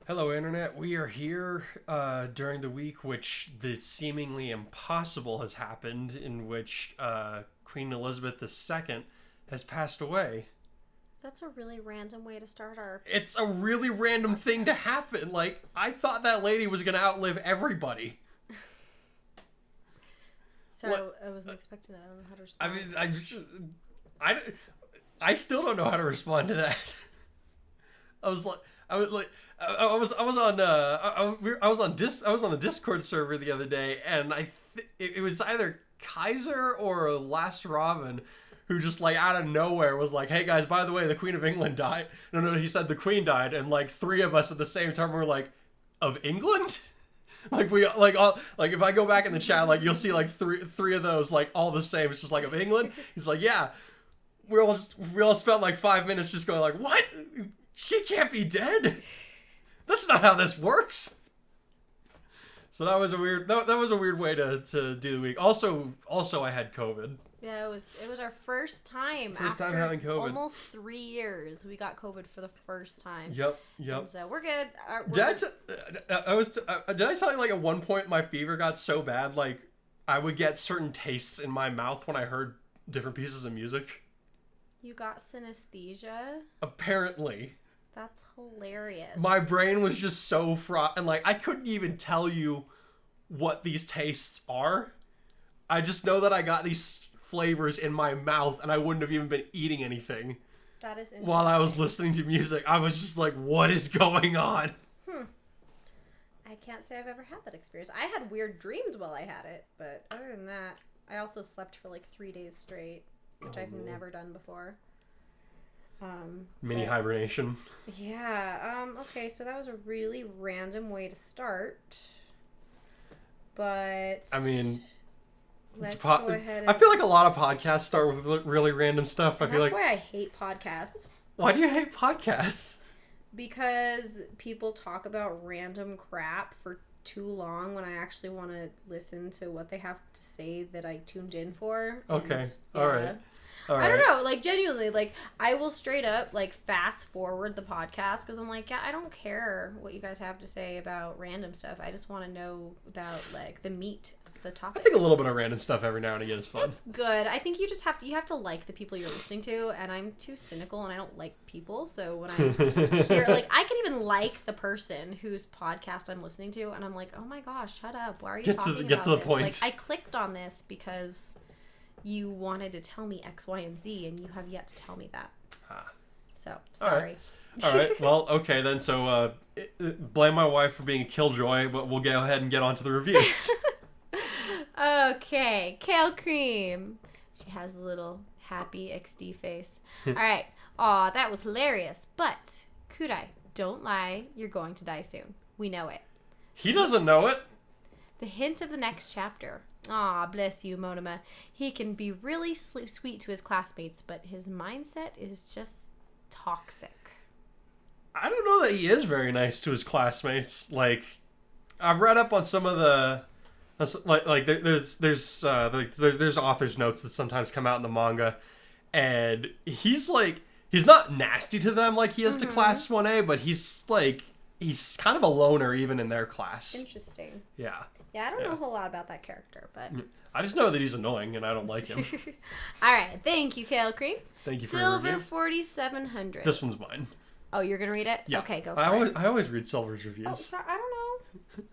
Hello, Internet. We are here during the week which the seemingly impossible has happened, in which Queen Elizabeth II has passed away. That's a really random way to start our... It's a really random thing to happen. Like, I thought that lady was going to outlive everybody. So I wasn't expecting that. I don't know how to respond. I mean, I still don't know how to respond to that. I was on the Discord server the other day, and it was either Kaiser or Last Robin who just like out of nowhere was like, "Hey guys, by the way, the Queen of England died." No, he said the Queen died, and like three of us at the same time were like, "Of England?" Like we like if I go back in the chat, like you'll see like three of those like all the same. It's just like, "Of England." He's like, "Yeah." We all spent like 5 minutes just going like, "What? She can't be dead. That's not how this works." So that was a weird way to do the week. Also I had COVID. Yeah, it was our first time. First time having COVID. Almost 3 years, we got COVID for the first time. Yep. And so we're good. Did I tell you like at one point my fever got so bad like I would get certain tastes in my mouth when I heard different pieces of music? You got synesthesia? Apparently. That's hilarious. My brain was just so fraught, and like I couldn't even tell you what these tastes are. I just know that I got these flavors in my mouth, and I wouldn't have even been eating anything. That is interesting. While I was listening to music, I was just like, "What is going on?" I can't say I've ever had that experience. I had weird dreams while I had it, but other than that, I also slept for like 3 days straight, which I've never done before. Mini hibernation. Yeah. Okay, so that was a really random way to start. But I mean, let's go ahead and... I feel like a lot of podcasts start with really random stuff. That's why I hate podcasts. Why do you hate podcasts? Because people talk about random crap for too long when I actually want to listen to what they have to say that I tuned in for. Okay. All right. I don't know, like, genuinely, like, I will straight up, like, fast forward the podcast, because I'm like, yeah, I don't care what you guys have to say about random stuff. I just want to know about, like, the meat of the topic. I think a little bit of random stuff every now and again is fun. It's good. I think you just have to like the people you're listening to, and I'm too cynical, and I don't like people, so when I'm here, like, I can even like the person whose podcast I'm listening to, and I'm like, oh my gosh, shut up, why are you talking about this? Get to the point. Like, I clicked on this because... you wanted to tell me X, Y, and Z, and you have yet to tell me that. So, sorry. All right. Well, okay then. So, blame my wife for being a killjoy, but we'll go ahead and get on to the reviews. Okay. Kale Cream. She has a little happy XD face. All right. Aw, that was hilarious. But, Kudai, don't lie. You're going to die soon. We know it. He doesn't know it. The hint of the next chapter. Aw, bless you, Monoma. He can be really sweet to his classmates, but his mindset is just toxic. I don't know that he is very nice to his classmates. Like, I've read up on some of the, there's author's notes that sometimes come out in the manga, and he's not nasty to them like he is to Class 1A, but he's kind of a loner even in their class. Interesting. Yeah. Yeah, I don't know a whole lot about that character, but... I just know that he's annoying, and I don't like him. All right, thank you, Kale Cream. Thank you for your review. Silver 4700. This one's mine. Oh, you're going to read it? Yeah. Okay, go for it. I always read Silver's reviews. Oh, sorry, I don't know.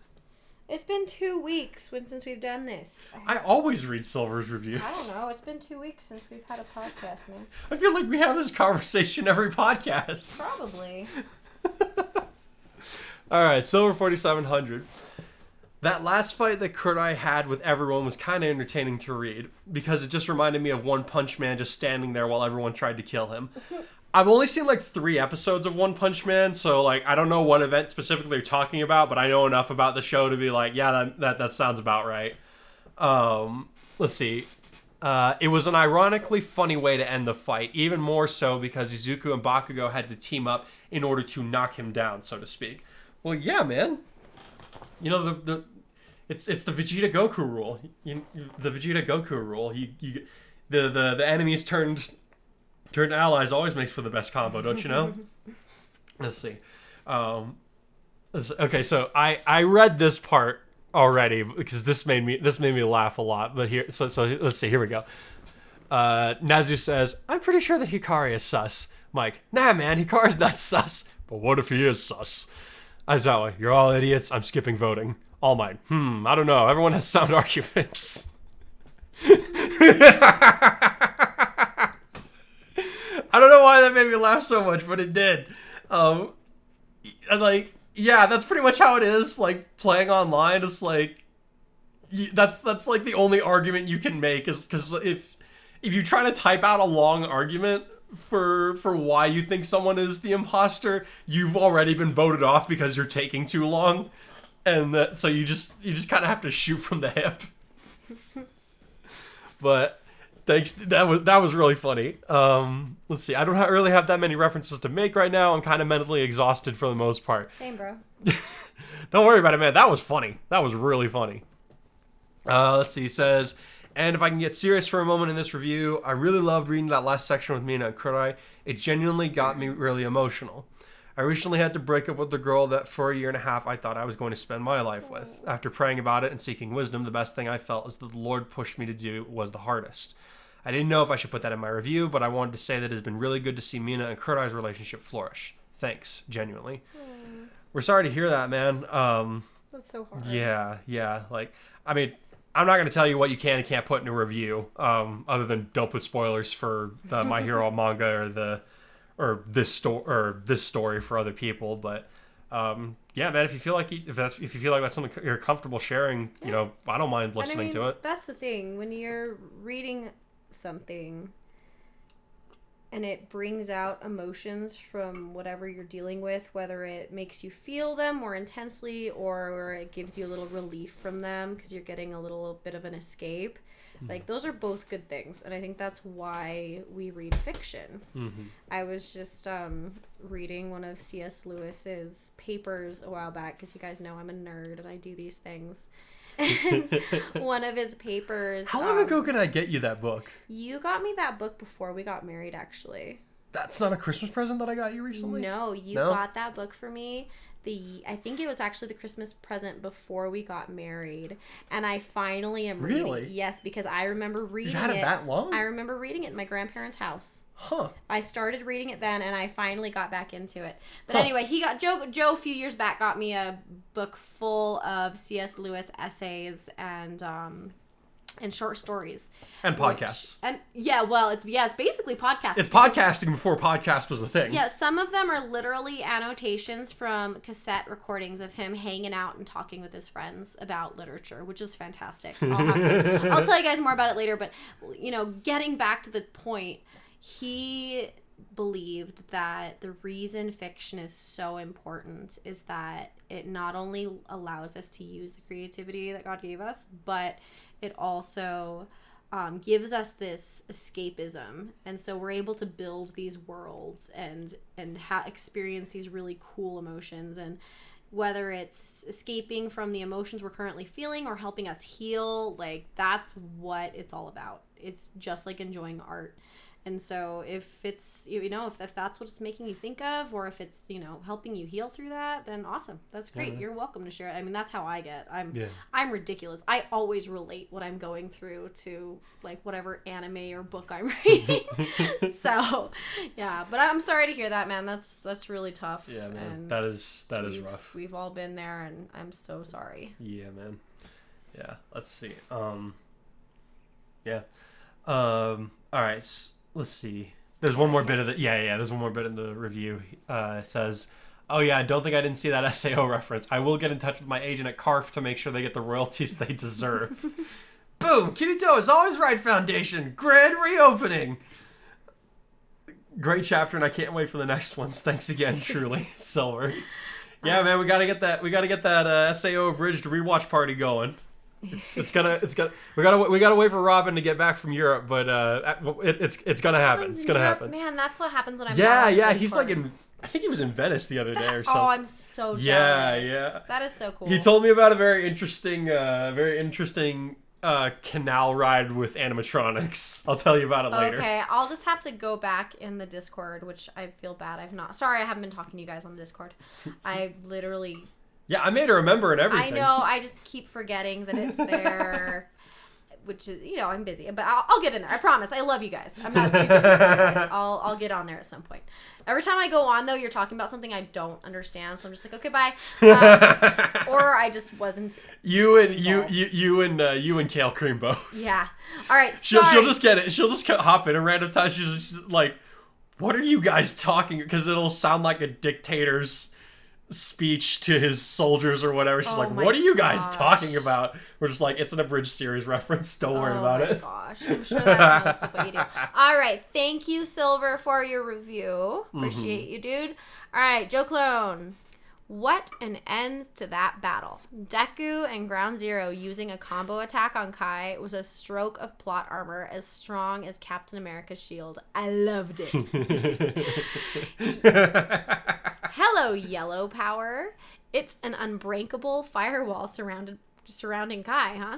It's been 2 weeks since we've done this. I always read Silver's reviews. I don't know. It's been 2 weeks since we've had a podcast, man. I feel like we have this conversation every podcast. Probably. All right, Silver 4700. That last fight that Kudai had with everyone was kind of entertaining to read because it just reminded me of One Punch Man just standing there while everyone tried to kill him. I've only seen like 3 episodes of One Punch Man, so like I don't know what event specifically you're talking about, but I know enough about the show to be like, yeah, that sounds about right. Let's see. It was an ironically funny way to end the fight, even more so because Izuku and Bakugo had to team up in order to knock him down, so to speak. Well, yeah, man. You know, it's the Vegeta Goku rule. The Vegeta Goku rule. The enemies turned allies always makes for the best combo, don't you know? Let's see. Okay, so I read this part already because this made me laugh a lot. But here, so let's see. Here we go. Nazu says, "I'm pretty sure that Hikari is sus." Mike, "Nah, man, Hikari's not sus." "But what if he is sus?" Aizawa, "You're all idiots. I'm skipping voting." All Might, I don't know. Everyone has sound arguments. I don't know why that made me laugh so much, but it did. And like, yeah, that's pretty much how it is. Like, playing online is like, that's like the only argument you can make, is because if you try to type out a long argument for why you think someone is the imposter, you've already been voted off because you're taking too long, and so you just kind of have to shoot from the hip. But thanks, that was really funny. Let's see. I don't really have that many references to make right now. I'm kind of mentally exhausted for the most part. Same, bro. Don't worry about it, man. That was funny. That was really funny. Let's see. He says, "And if I can get serious for a moment in this review, I really loved reading that last section with Mina and Kurai. It genuinely got me really emotional. I recently had to break up with the girl that for 1.5 years I thought I was going to spend my life with. After praying about it and seeking wisdom, the best thing I felt is that the Lord pushed me to do was the hardest. I didn't know if I should put that in my review, but I wanted to say that it has been really good to see Mina and Kurai's relationship flourish. Thanks, genuinely." We're sorry to hear that, man. That's so hard. Yeah. Like, I mean, I'm not going to tell you what you can and can't put in a review, other than don't put spoilers for the My Hero manga or this story for other people. But yeah, man, if you feel like if you feel like that's something you're comfortable sharing, you know, I don't mind listening to it. That's the thing, when you're reading something and it brings out emotions from whatever you're dealing with, whether it makes you feel them more intensely or it gives you a little relief from them because you're getting a little bit of an escape. Like, those are both good things, and I think that's why we read fiction. I was just reading one of C.S. Lewis's papers a while back, because you guys know I'm a nerd and I do these things. And one of his papers... How long ago could I get you that book? You got me that book before we got married, actually. That's not a Christmas present that I got you recently? No, you got that book for me. I think it was actually the Christmas present before we got married, and I finally am reading it. Yes, because I remember reading it. You've had it that long? I remember reading it in my grandparents' house. Huh. I started reading it then, and I finally got back into it. But anyway, Joe a few years back got me a book full of C.S. Lewis essays and short stories. And podcasts. It's basically podcasting. It's podcasting before podcast was a thing. Yeah, some of them are literally annotations from cassette recordings of him hanging out and talking with his friends about literature, which is fantastic. I'll tell you guys more about it later, but, you know, getting back to the point, he believed that the reason fiction is so important is that it not only allows us to use the creativity that God gave us, but it also gives us this escapism, and so we're able to build these worlds and experience these really cool emotions, and whether it's escaping from the emotions we're currently feeling or helping us heal, like, that's what it's all about. It's just like enjoying art. And so if it's, you know, if that's what it's making you think of, or if it's, you know, helping you heal through that, then awesome. That's great. Yeah. You're welcome to share it. I mean, that's how I get. I'm ridiculous. I always relate what I'm going through to, like, whatever anime or book I'm reading. So, yeah. But I'm sorry to hear that, man. That's really tough. Yeah, man. And that is rough. We've all been there, and I'm so sorry. Yeah, man. Yeah. Let's see. Yeah. All right. Let's see. There's one more bit of the... Yeah. There's one more bit in the review. It says, "Oh, yeah, I don't think I didn't see that SAO reference. I will get in touch with my agent at CARF to make sure they get the royalties they deserve." Boom! Kirito is always right foundation. Grand reopening. Great chapter, and I can't wait for the next ones. Thanks again, truly. Silver. Yeah, man, we gotta get that SAO abridged rewatch party going. We gotta wait for Robin to get back from Europe, but it's gonna happen. It's gonna happen. Man, that's what happens when I'm he's like I think he was in Venice the other day or something. Oh, I'm so jealous. Yeah. That is so cool. He told me about a very interesting canal ride with animatronics. I'll tell you about it later. Okay, I'll just have to go back in the Discord, which I feel bad I've not. Sorry, I haven't been talking to you guys on the Discord. I literally Yeah, I made her remember and everything. I know. I just keep forgetting that it's there. Which is, I'm busy, but I'll get in there. I promise. I love you guys. I'm not too busy. I'll get on there at some point. Every time I go on, though, you're talking about something I don't understand, so I'm just like, okay, bye. Or I just wasn't. You and Kale Cream both. Yeah. All right. She'll just get it. She'll just hop in a random time. She's just like, "What are you guys talking?" Because it'll sound like a dictator's speech to his soldiers or whatever. She's like, "What are you guys talking about?" We're just like, "It's an abridged series reference. Don't worry about it." Oh my gosh, I'm sure that's most of what you do. All right, thank you, Silver, for your review. Appreciate you, dude. All right, Joe Clone. What an end to that battle. Deku and Ground Zero using a combo attack on Kai was a stroke of plot armor as strong as Captain America's shield. I loved it. Hello, Yellow Power. It's an unbreakable firewall surrounding Kai, huh?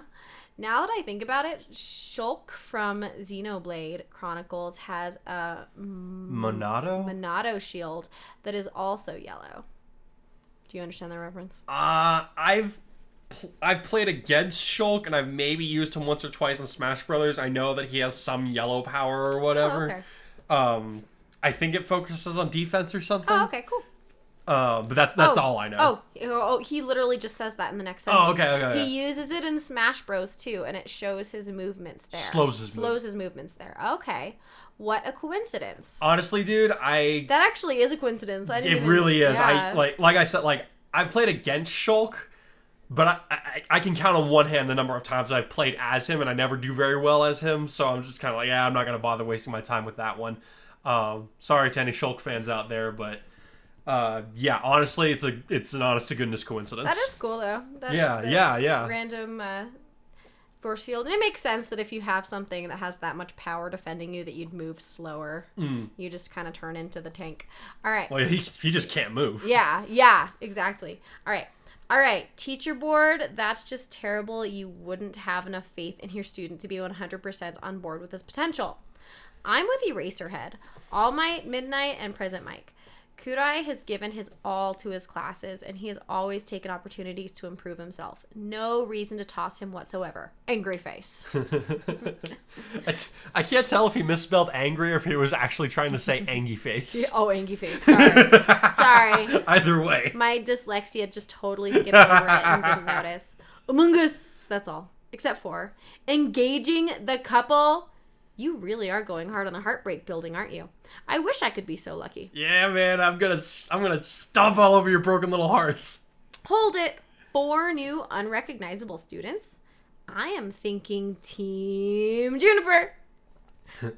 Now that I think about it, Shulk from Xenoblade Chronicles has a Monado shield that is also yellow. Do you understand that reference? I've played against Shulk, and I've maybe used him once or twice in Smash Brothers. I know that he has some yellow power or whatever. Oh, okay. I think it focuses on defense or something. Oh, okay, cool. But that's all I know. Oh, he literally just says that in the next sentence. Oh, okay. He uses it in Smash Bros. Too, and it shows his movements there. Slows his movements there. Okay. What a coincidence. Honestly, dude, that actually is a coincidence. It really is. Yeah. Like I said, I've played against Shulk, but I can count on one hand the number of times I've played as him, and I never do very well as him. So I'm just kind of like, I'm not gonna bother wasting my time with that one. Sorry to any Shulk fans out there, but honestly, it's an honest to goodness coincidence. That is cool though. Yeah. Random force field, and it makes sense that if you have something that has that much power defending you, that you'd move slower. You just kind of turn into the tank. All right. Well, he just can't move. Yeah, exactly. All right. Teacher board, that's just terrible. You wouldn't have enough faith in your student to be 100% on board with his potential. I'm with Eraserhead, All Might, Midnight, and Present Mike. Kudai has given his all to his classes, and he has always taken opportunities to improve himself. No reason to toss him whatsoever. Angry face. I can't tell if he misspelled angry or if he was actually trying to say angy face. Oh, angy face. Sorry. Either way. My dyslexia just totally skipped over it and didn't notice. Among Us. That's all. Except for engaging the couple. You really are going hard on the heartbreak building, aren't you? I wish I could be so lucky. Yeah, man, I'm gonna stomp all over your broken little hearts. Hold it. 4 new unrecognizable students. I am thinking Team Juniper.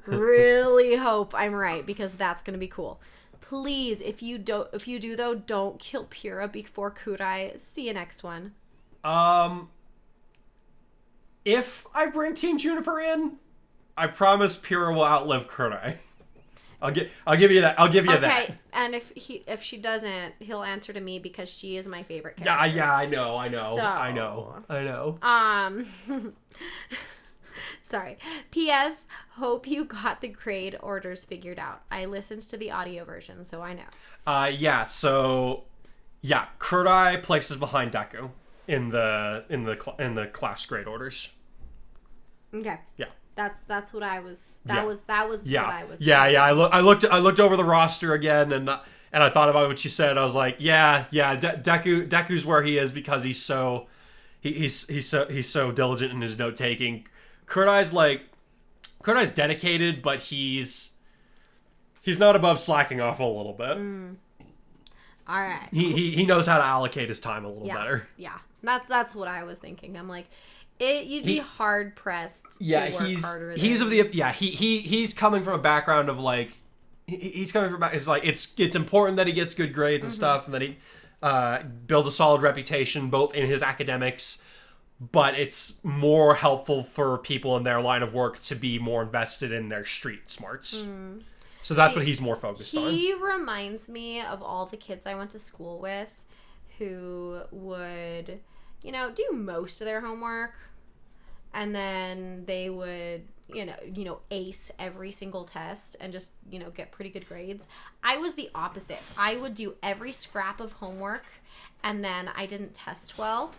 Really hope I'm right, because that's gonna be cool. Please, if you do though, don't kill Pura before Kudai. See you next one. If I bring Team Juniper in, I promise Pyrrha will outlive Kudai. I'll give you that. Okay, and if she doesn't, he'll answer to me because she is my favorite character. Yeah, I know. Sorry. P.S. Hope you got the grade orders figured out. I listened to the audio version, so I know. Kudai places behind Deku in the class grade orders. Okay. Yeah. That's what I was. That was what I was. Yeah. I looked over the roster again, and I thought about what you said. I was like, Deku's where he is because he's so diligent in his note taking. Kudai's dedicated, but he's not above slacking off a little bit. All right. He knows how to allocate his time a little better. Yeah. That's what I was thinking. I'm like, you'd be hard pressed to work harder. He's coming from a background of like, it's important that he gets good grades and stuff, and that he builds a solid reputation both in his academics, but it's more helpful for people in their line of work to be more invested in their street smarts. So that's what he's more focused on. He reminds me of all the kids I went to school with who would, do most of their homework, and then they would ace every single test and just, get pretty good grades. I was the opposite. I would do every scrap of homework and then I didn't test well.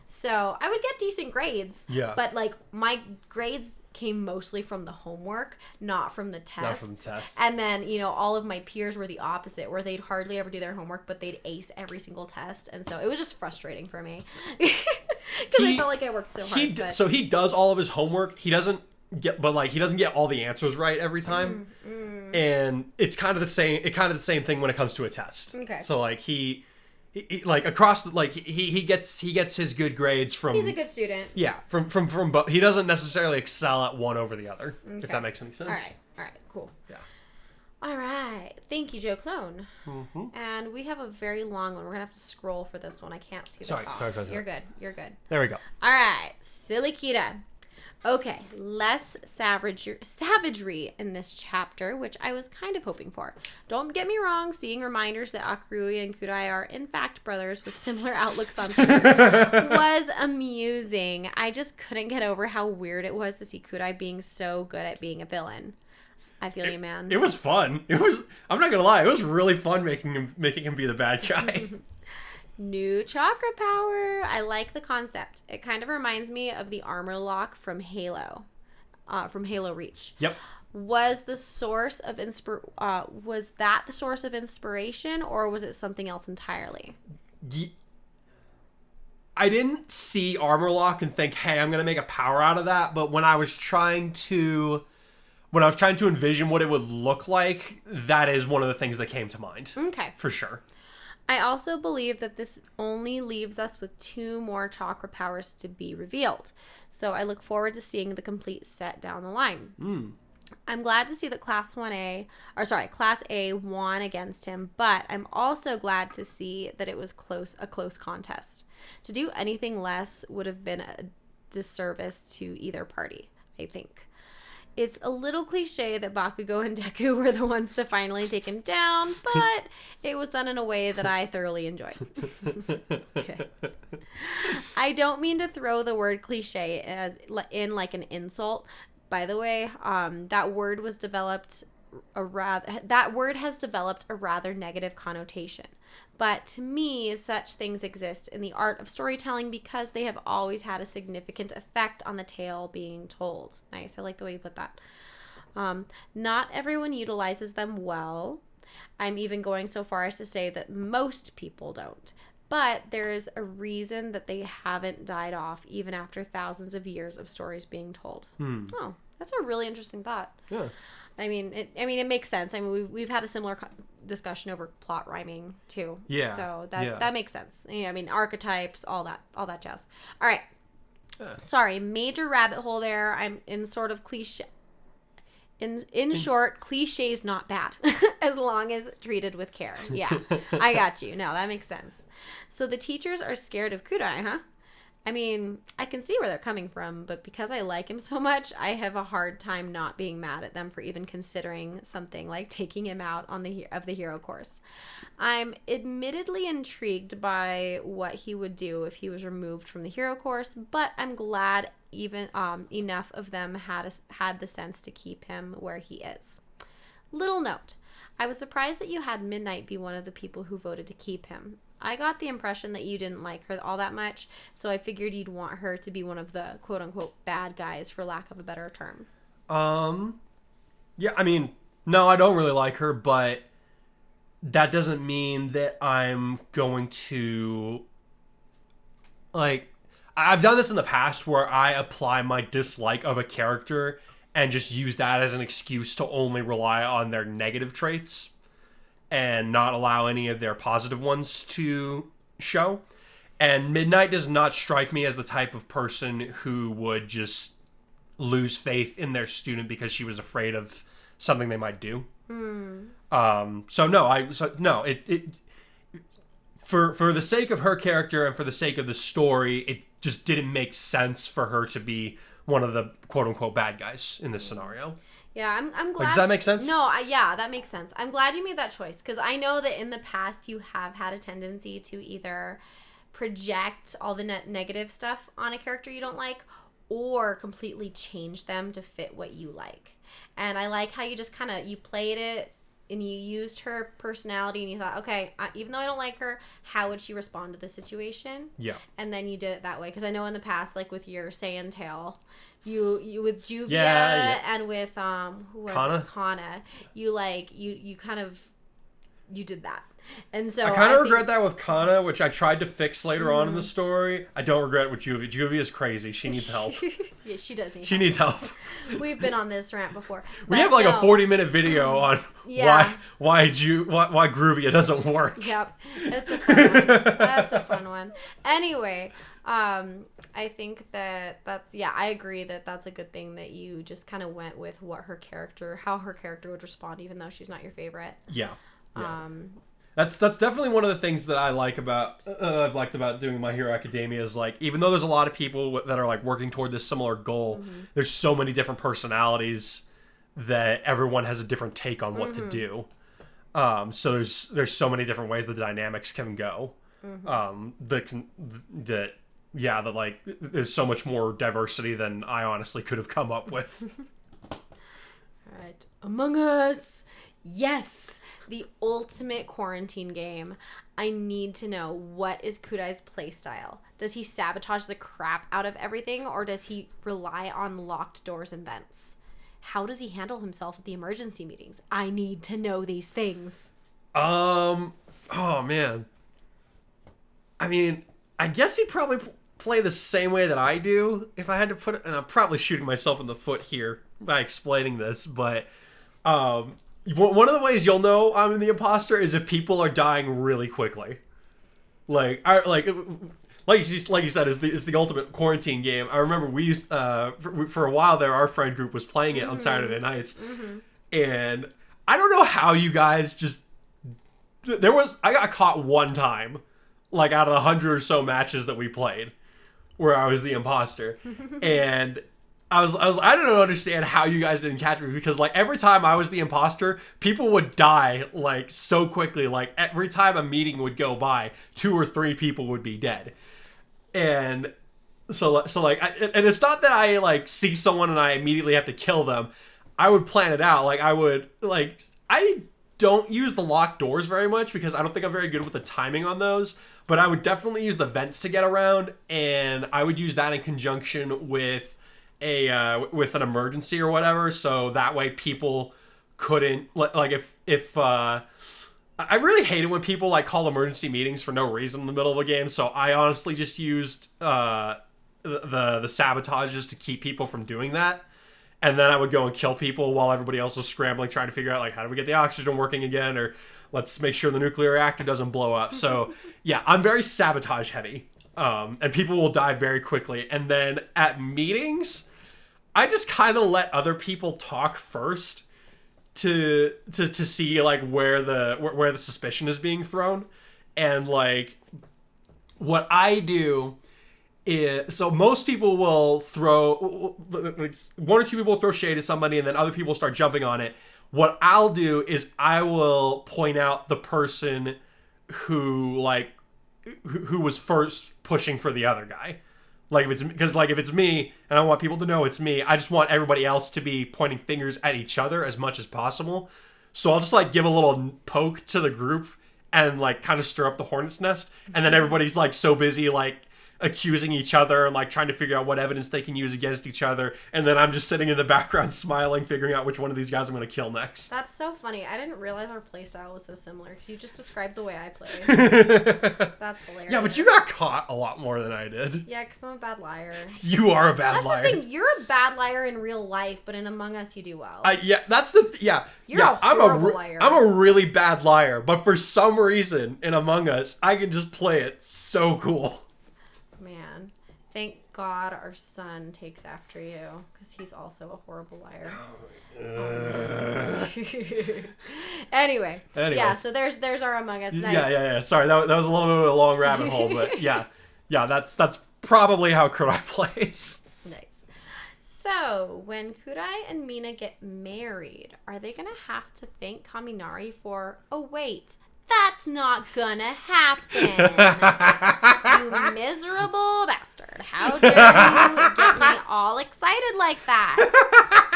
So I would get decent grades. Yeah. But like my grades came mostly from the homework, not from the tests. Not from the tests. And then, all of my peers were the opposite, where they'd hardly ever do their homework, but they'd ace every single test. And so it was just frustrating for me. Because I felt like I worked so hard. So he does all of his homework. He doesn't get all the answers right every time. And it's kind of the same thing when it comes to a test. Okay. So like he across he gets his good grades from. He's a good student. Yeah, from both. He doesn't necessarily excel at one over the other. Okay. If that makes any sense. All right, cool. Yeah. All right, thank you, Joe Clone. Mm-hmm. And we have a very long one. We're gonna have to scroll for this one. I can't see the top. Sorry. You're good. There we go. All right, Silly Kita. Okay, less savagery in this chapter, which I was kind of hoping for. Don't get me wrong, seeing reminders that Akurui and Kudai are in fact brothers with similar outlooks on things was amusing. I just couldn't get over how weird it was to see Kudai being so good at being a villain. I feel you, man. It was fun. I'm not gonna lie, it was really fun making him be the bad guy. New chakra power. I like the concept. It kind of reminds me of the armor lock from Halo Reach. Yep. Was that the source of inspiration, or was it something else entirely? I didn't see armor lock and think, hey, I'm gonna make a power out of that. But when I was trying to envision what it would look like, that is one of the things that came to mind. Okay. For sure. I also believe that this only leaves us with 2 more chakra powers to be revealed. So I look forward to seeing the complete set down the line. I'm glad to see that Class A won against him, but I'm also glad to see that it was a close contest. To do anything less would have been a disservice to either party, I think. It's a little cliche that Bakugo and Deku were the ones to finally take him down, but it was done in a way that I thoroughly enjoyed. Okay. I don't mean to throw the word cliche in like an insult. By the way, that word has developed a rather negative connotation. But to me, such things exist in the art of storytelling because they have always had a significant effect on the tale being told. Nice. I like the way you put that. Not everyone utilizes them well. I'm even going so far as to say that most people don't. But there's a reason that they haven't died off even after thousands of years of stories being told. Oh, that's a really interesting thought. Yeah. I mean, it makes sense. I mean, we've had a similar discussion over plot rhyming too. Yeah. So that makes sense. I mean, archetypes, all that jazz. All right. Sorry, major rabbit hole there. I'm in sort of cliche. In short, cliche's not bad as long as treated with care. Yeah, I got you. No, that makes sense. So the teachers are scared of Kudai, huh? I mean, I can see where they're coming from, but because I like him so much, I have a hard time not being mad at them for even considering something like taking him out on the hero course. I'm admittedly intrigued by what he would do if he was removed from the hero course, but I'm glad even enough of them had the sense to keep him where he is. Little note. I was surprised that you had Midnight be one of the people who voted to keep him. I got the impression that you didn't like her all that much, so I figured you'd want her to be one of the quote-unquote bad guys, for lack of a better term. Yeah, I mean, no, I don't really like her, but that doesn't mean that I'm going to, like, I've done this in the past where I apply my dislike of a character and just use that as an excuse to only rely on their negative traits and not allow any of their positive ones to show. And Midnight does not strike me as the type of person who would just lose faith in their student because she was afraid of something they might do. For the sake of her character and for the sake of the story, it just didn't make sense for her to be one of the quote-unquote bad guys in this scenario. Yeah, I'm glad. Like, does that make sense? No, yeah, that makes sense. I'm glad you made that choice because I know that in the past you have had a tendency to either project all the negative stuff on a character you don't like or completely change them to fit what you like. And I like how you just kind of, you played it and you used her personality and you thought, okay, even though I don't like her, how would she respond to the situation? Yeah. And then you did it that way. Because I know in the past, like with your Saiyan tail, you with Juvia and with who was Kana? it? Kana, you kind of did that. And so I kind of regret that with Kana, which I tried to fix later on in the story. I don't regret it with Juvia. Juvia is crazy. She needs help. Yeah, she does need help. She needs help. We've been on this rant before. We have like a 40-minute video on why Groovia doesn't work. Yep. It's a fun one. That's a fun one. Anyway, I think that's I agree that that's a good thing that you just kind of went with how her character would respond, even though she's not your favorite. Yeah. That's definitely one of the things that I like about I've liked about doing My Hero Academia is like, even though there's a lot of people that are like working toward this similar goal, there's so many different personalities that everyone has a different take on what to do. So there's so many different ways the dynamics can go. That like there's so much more diversity than I honestly could have come up with. All right, Among Us, yes. The ultimate quarantine game. I need to know, what is Kudai's playstyle? Does he sabotage the crap out of everything, or does he rely on locked doors and vents? How does he handle himself at the emergency meetings? I need to know these things. Oh man. I mean, I guess he'd probably play the same way that I do if I had to put it, and I'm probably shooting myself in the foot here by explaining this, but one of the ways you'll know I'm the imposter is if people are dying really quickly. Like you said, it's the ultimate quarantine game. I remember we used for a while there, our friend group was playing it on Saturday nights, and I don't know how you guys I got caught one time, like out of the 100 or so matches that we played, where I was the imposter, and I don't understand how you guys didn't catch me, because like every time I was the imposter, people would die like so quickly. Like every time a meeting would go by, 2 or 3 people would be dead. And so like, and it's not that I like see someone and I immediately have to kill them. I would plan it out. Like I don't use the locked doors very much because I don't think I'm very good with the timing on those. But I would definitely use the vents to get around, and I would use that in conjunction with with an emergency or whatever, so that way people couldn't like if I really hate it when people like call emergency meetings for no reason in the middle of a game, so I honestly just used the sabotages to keep people from doing that, and then I would go and kill people while everybody else was scrambling trying to figure out like, how do we get the oxygen working again, or let's make sure the nuclear reactor doesn't blow up. So yeah, I'm very sabotage heavy. And people will die very quickly. And then at meetings, I just kind of let other people talk first to see like where the suspicion is being thrown. And like what I do is, so most people will throw like 1 or 2 people will throw shade at somebody, and then other people start jumping on it. What I'll do is I will point out the person who was first pushing for the other guy. Like if it's me and I want people to know it's me, I just want everybody else to be pointing fingers at each other as much as possible. So I'll just like give a little poke to the group and like kind of stir up the hornet's nest, and then everybody's like so busy like accusing each other and like trying to figure out what evidence they can use against each other, and then I'm just sitting in the background smiling, figuring out which one of these guys I'm going to kill next. That's so funny. I didn't realize our playstyle was so similar, because you just described the way I play. That's hilarious. Yeah, but you got caught a lot more than I did. Yeah, because I'm a bad liar. You are a bad liar. That's the thing. You're a bad liar in real life, but in Among Us you do well. Yeah, that's the You're a horrible liar. I'm a really bad liar, but for some reason in Among Us I can just play it so cool. Man, thank God our son takes after you, because he's also a horrible liar. Anyway, yeah. So there's our Among Us. Nice. Yeah. Sorry, that was a little bit of a long rabbit hole, but yeah. That's probably how Kudai plays. Nice. So when Kudai and Mina get married, are they gonna have to thank Kaminari for? Oh wait. That's not gonna happen. You miserable bastard. How dare you get me all started like that.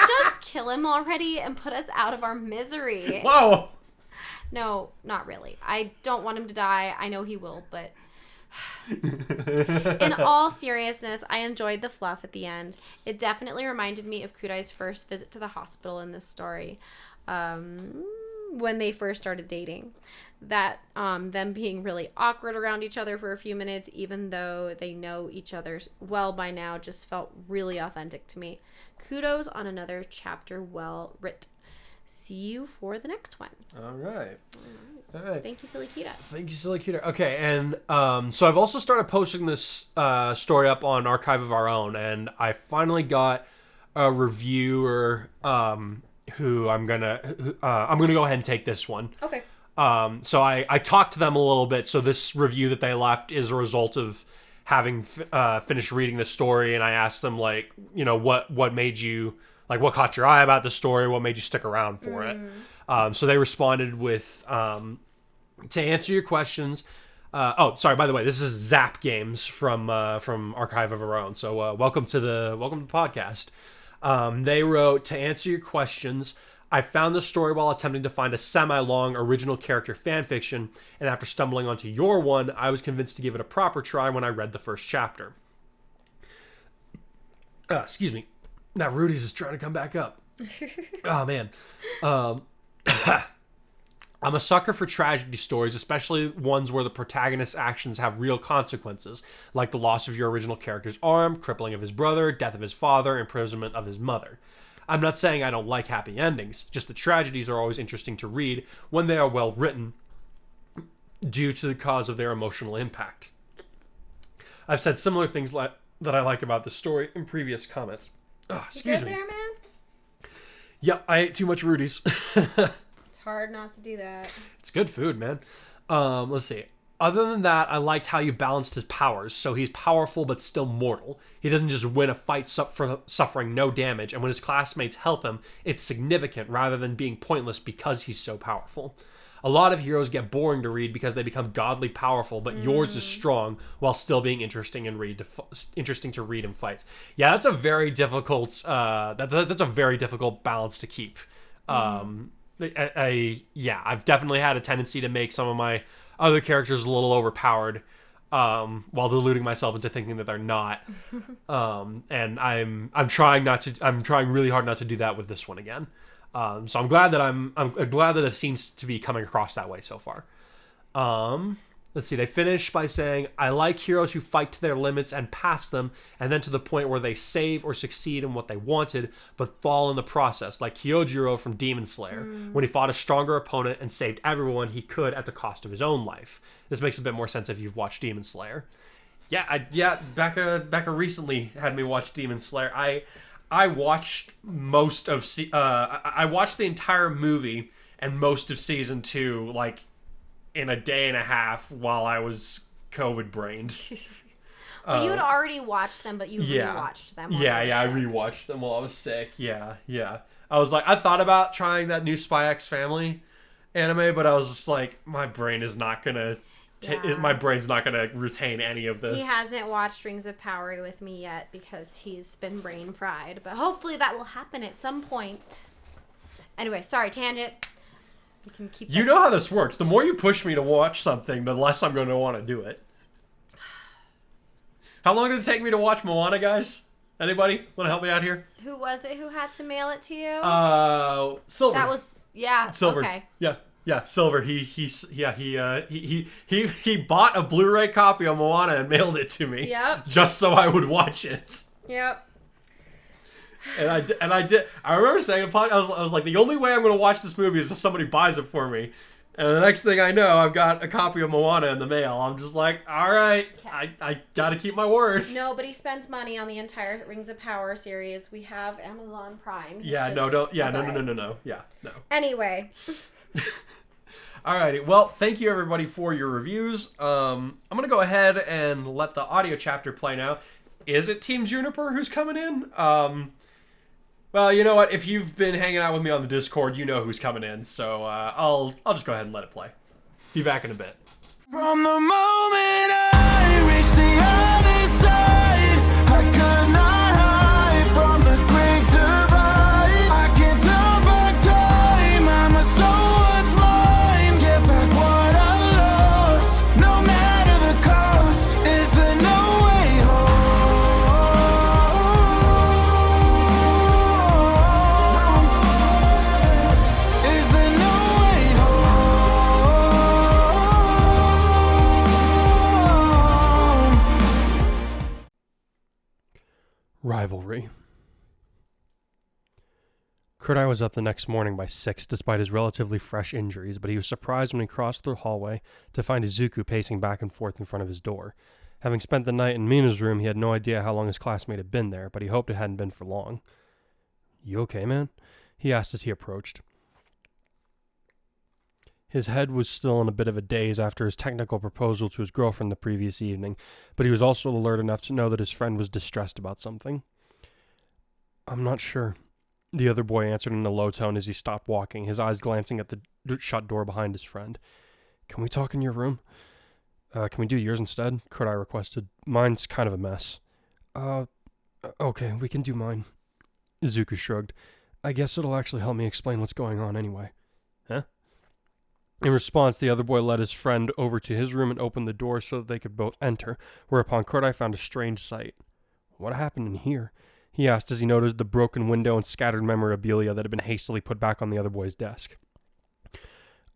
Just kill him already and put us out of our misery. Whoa. No, not really. I don't want him to die. I know he will, but in all seriousness, I enjoyed the fluff at the end. It definitely reminded me of Kudai's first visit to the hospital in this story, when they first started dating. That them being really awkward around each other for a few minutes, even though they know each other well by now, just felt really authentic to me. Kudos on another chapter well writ. See you for the next one. All right. Thank you, Silly Kita. Thank you, Silly Kita. Okay, and so I've also started posting this story up on Archive of Our Own, and I finally got a reviewer who I'm gonna go ahead and take this one. Okay. So I talked to them a little bit. So this review that they left is a result of having finished reading the story, and I asked them, like, you know, what made you, like, what caught your eye about the story, what made you stick around for it. So they responded with, to answer your questions. Oh, sorry, by the way, this is Zap Games from Archive of Our Own. So welcome to the podcast. They wrote, to answer your questions, I found the story while attempting to find a semi-long original character fanfiction, and after stumbling onto your one, I was convinced to give it a proper try when I read the first chapter. Excuse me. That Rudy's is trying to come back up. Oh, man. I'm a sucker for tragedy stories, especially ones where the protagonist's actions have real consequences, like the loss of your original character's arm, crippling of his brother, death of his father, imprisonment of his mother. I'm not saying I don't like happy endings, just the tragedies are always interesting to read when they are well written due to the cause of their emotional impact. I've said similar things that I like about the story in previous comments. Oh, excuse me. There, man? Yep, I ate too much Rudy's. It's hard not to do that. It's good food, man. Let's see. Other than that, I liked how you balanced his powers, so he's powerful but still mortal. He doesn't just win a fight suffering no damage, and when his classmates help him, it's significant rather than being pointless because he's so powerful. A lot of heroes get boring to read because they become godly powerful, but yours is strong while still being interesting to read in fights. Yeah, that's a very difficult. That's a very difficult balance to keep. I've definitely had a tendency to make some of my other characters a little overpowered, while deluding myself into thinking that they're not. And I'm trying really hard not to do that with this one again. So I'm glad that it seems to be coming across that way so far. Let's see. They finish by saying, I like heroes who fight to their limits and pass them, and then to the point where they save or succeed in what they wanted, but fall in the process, like Kyojiro from Demon Slayer, when he fought a stronger opponent and saved everyone he could at the cost of his own life. This makes a bit more sense if you've watched Demon Slayer. Becca recently had me watch Demon Slayer. I watched most of I watched the entire movie and most of season 2, like, in a day and a half while I was COVID brained. Well, you had already watched them, but you rewatched them. I rewatched them while I was sick. Yeah. I was like, I thought about trying that new Spy X Family anime, but I was just like, my brain is not gonna. My brain's not gonna retain any of this. He hasn't watched Rings of Power with me yet because he's been brain fried, but hopefully that will happen at some point. Anyway, sorry, tangent. You can keep. You know how this works. The more you push me to watch something, the less I'm going to want to do it. How long did it take me to watch Moana, guys? Anybody want to help me out here? Who was it who had to mail it to you? Silver. That was Silver. Okay. Yeah, Silver. He bought a Blu-ray copy of Moana and mailed it to me. Yep. Just so I would watch it. Yep. And I did. I remember saying, I was like, the only way I'm going to watch this movie is if somebody buys it for me. And the next thing I know, I've got a copy of Moana in the mail. I'm just like, all right, I got to keep my word. Nobody spends money on the entire Rings of Power series. We have Amazon Prime. Yeah, no. Yeah, no. Yeah, no. Anyway. Alrighty, well, thank you everybody for your reviews. I'm going to go ahead and let the audio chapter play now. Is it Team Juniper who's coming in? Well, you know what? If you've been hanging out with me on the Discord, you know who's coming in. So I'll just go ahead and let it play. Be back in a bit. From the moment I reached the other side, I could not hide from the Rivalry. Kurdai was up the next morning by 6 despite his relatively fresh injuries, but he was surprised when he crossed the hallway to find Izuku pacing back and forth in front of his door. Having spent the night in Mina's room, he had no idea how long his classmate had been there, but he hoped it hadn't been for long. "You okay, man?" he asked as he approached. His head was still in a bit of a daze after his technical proposal to his girlfriend the previous evening, but he was also alert enough to know that his friend was distressed about something. "I'm not sure," the other boy answered in a low tone as he stopped walking, his eyes glancing at the shut door behind his friend. "Can we talk in your room?" Can we do yours instead?" Kurdai requested. "Mine's kind of a mess." Okay, we can do mine." Izuku shrugged. "I guess it'll actually help me explain what's going on anyway." "Huh?" In response, the other boy led his friend over to his room and opened the door so that they could both enter, whereupon Kurdai found a strange sight. "What happened in here?" he asked as he noted the broken window and scattered memorabilia that had been hastily put back on the other boy's desk.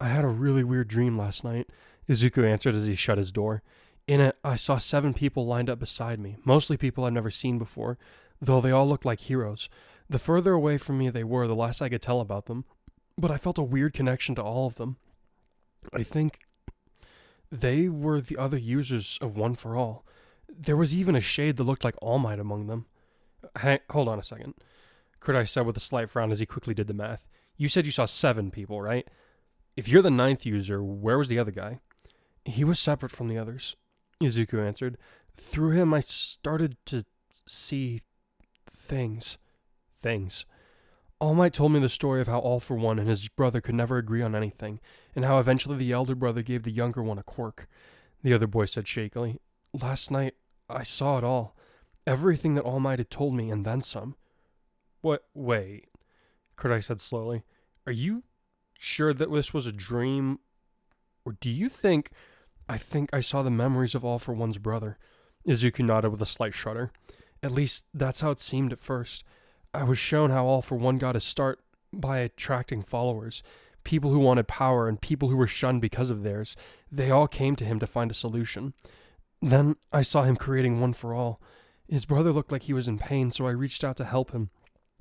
"I had a really weird dream last night," Izuku answered as he shut his door. "In it, I saw 7 people lined up beside me, mostly people I've never seen before, though they all looked like heroes. The further away from me they were, the less I could tell about them, but I felt a weird connection to all of them. I think they were the other users of One for All. There was even a shade that looked like All Might among them." Hold on a second," Kurdai said with a slight frown as he quickly did the math. "You said you saw 7 people, right? If you're the 9th user, where was the other guy?" "He was separate from the others," Izuku answered. "Through him, I started to see things. All Might told me the story of how All for One and his brother could never agree on anything, and how eventually the elder brother gave the younger one a quirk," the other boy said shakily. "Last night, I saw it all. Everything that All Might had told me, and then some." Wait, Kurdai said slowly. "Are you sure that this was a dream? Or do you think—" "I think I saw the memories of All for One's brother," Izuku nodded with a slight shudder. "At least, that's how it seemed at first. I was shown how All for One got his start by attracting followers, people who wanted power and people who were shunned because of theirs. They all came to him to find a solution. Then I saw him creating One for All. His brother looked like he was in pain, so I reached out to help him.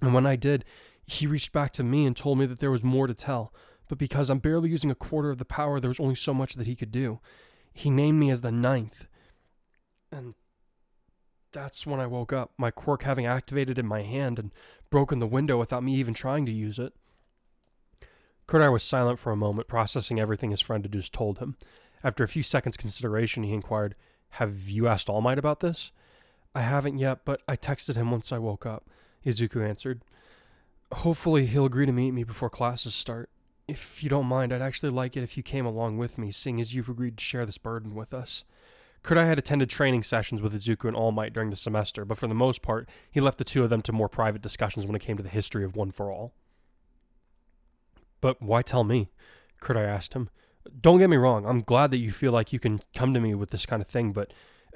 And when I did, he reached back to me and told me that there was more to tell. But because I'm barely using a quarter of the power, there was only so much that he could do. He named me as the 9th. And that's when I woke up, my quirk having activated in my hand and broken the window without me even trying to use it." Kurdai was silent for a moment, processing everything his friend had just told him. After a few seconds' consideration, he inquired, "Have you asked All Might about this?" "I haven't yet, but I texted him once I woke up," Izuku answered. "Hopefully he'll agree to meet me before classes start. If you don't mind, I'd actually like it if you came along with me, seeing as you've agreed to share this burden with us." Kurdai had attended training sessions with Izuku and All Might during the semester, but for the most part, he left the two of them to more private discussions when it came to the history of One for All. "But why tell me?" Kurdai asked him. "Don't get me wrong, I'm glad that you feel like you can come to me with this kind of thing,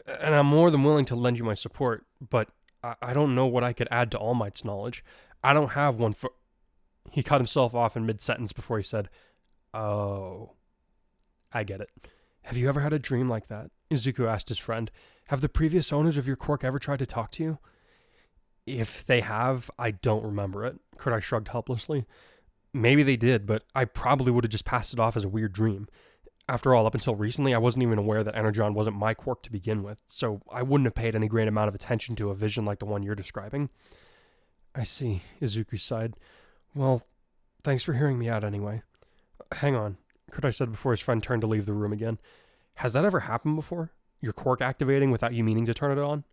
and I'm more than willing to lend you my support, but I don't know what I could add to All Might's knowledge. I don't have one for—" He cut himself off in mid-sentence before he said, "Oh, I get it. Have you ever had a dream like that?" Izuku asked his friend. "Have the previous owners of your quirk ever tried to talk to you?" "If they have, I don't remember it," Kurdai shrugged helplessly. "Maybe they did, but I probably would have just passed it off as a weird dream. After all, up until recently, I wasn't even aware that Energon wasn't my quirk to begin with, so I wouldn't have paid any great amount of attention to a vision like the one you're describing." "I see," Izuku sighed. "Well, thanks for hearing me out anyway." "Hang on," Kurdai said before his friend turned to leave the room again. "Has that ever happened before? Your quirk activating without you meaning to turn it on?"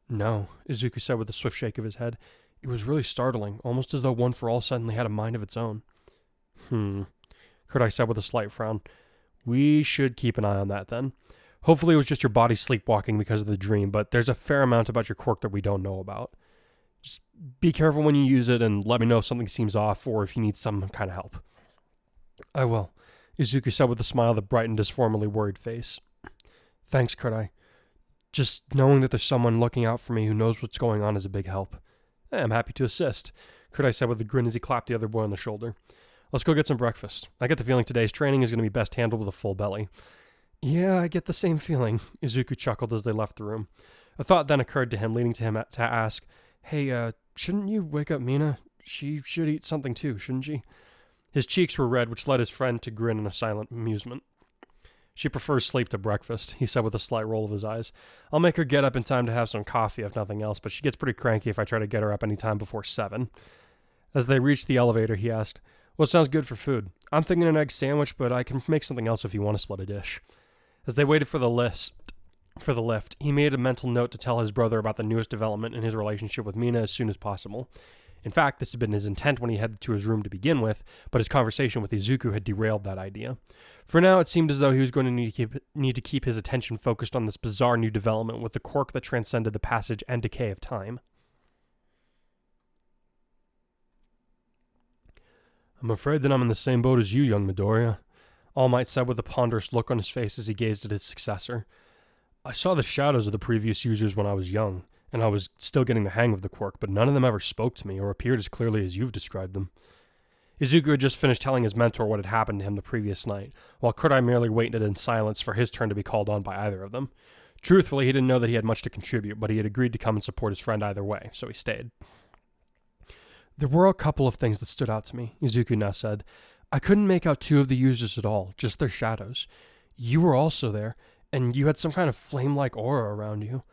"No," Izuku said with a swift shake of his head. "It was really startling, almost as though One for All suddenly had a mind of its own." Kurdai said with a slight frown. "We should keep an eye on that then. Hopefully it was just your body sleepwalking because of the dream, but there's a fair amount about your quirk that we don't know about. Just be careful when you use it and let me know if something seems off or if you need some kind of help." "I will," Izuku said with a smile that brightened his formerly worried face. "Thanks, Kurdai. Just knowing that there's someone looking out for me who knows what's going on is a big help." "I'm happy to assist," Kurdai said with a grin as he clapped the other boy on the shoulder. "Let's go get some breakfast. I get the feeling today's training is going to be best handled with a full belly." "Yeah, I get the same feeling," Izuku chuckled as they left the room. A thought then occurred to him, leading to him to ask, Hey, shouldn't you wake up Mina? She should eat something too, shouldn't she? His cheeks were red, which led his friend to grin in a silent amusement. She prefers sleep to breakfast, he said with a slight roll of his eyes. I'll make her get up in time to have some coffee, if nothing else, but she gets pretty cranky if I try to get her up any time before 7. As they reached the elevator, he asked, What sounds good for food? I'm thinking an egg sandwich, but I can make something else if you want to split a dish. As they waited for the lift, he made a mental note to tell his brother about the newest development in his relationship with Mina as soon as possible. In fact, this had been his intent when he headed to his room to begin with, but his conversation with Izuku had derailed that idea. For now, it seemed as though he was going to need to keep his attention focused on this bizarre new development with the quirk that transcended the passage and decay of time. I'm afraid that I'm in the same boat as you, young Midoriya, All Might said with a ponderous look on his face as he gazed at his successor. I saw the shadows of the previous users when I was young, and I was still getting the hang of the quirk, but none of them ever spoke to me or appeared as clearly as you've described them. Izuku had just finished telling his mentor what had happened to him the previous night, while Kudai merely waited in silence for his turn to be called on by either of them. Truthfully, he didn't know that he had much to contribute, but he had agreed to come and support his friend either way, so he stayed. There were a couple of things that stood out to me, Izuku now said. I couldn't make out 2 of the users at all, just their shadows. You were also there, and you had some kind of flame-like aura around you.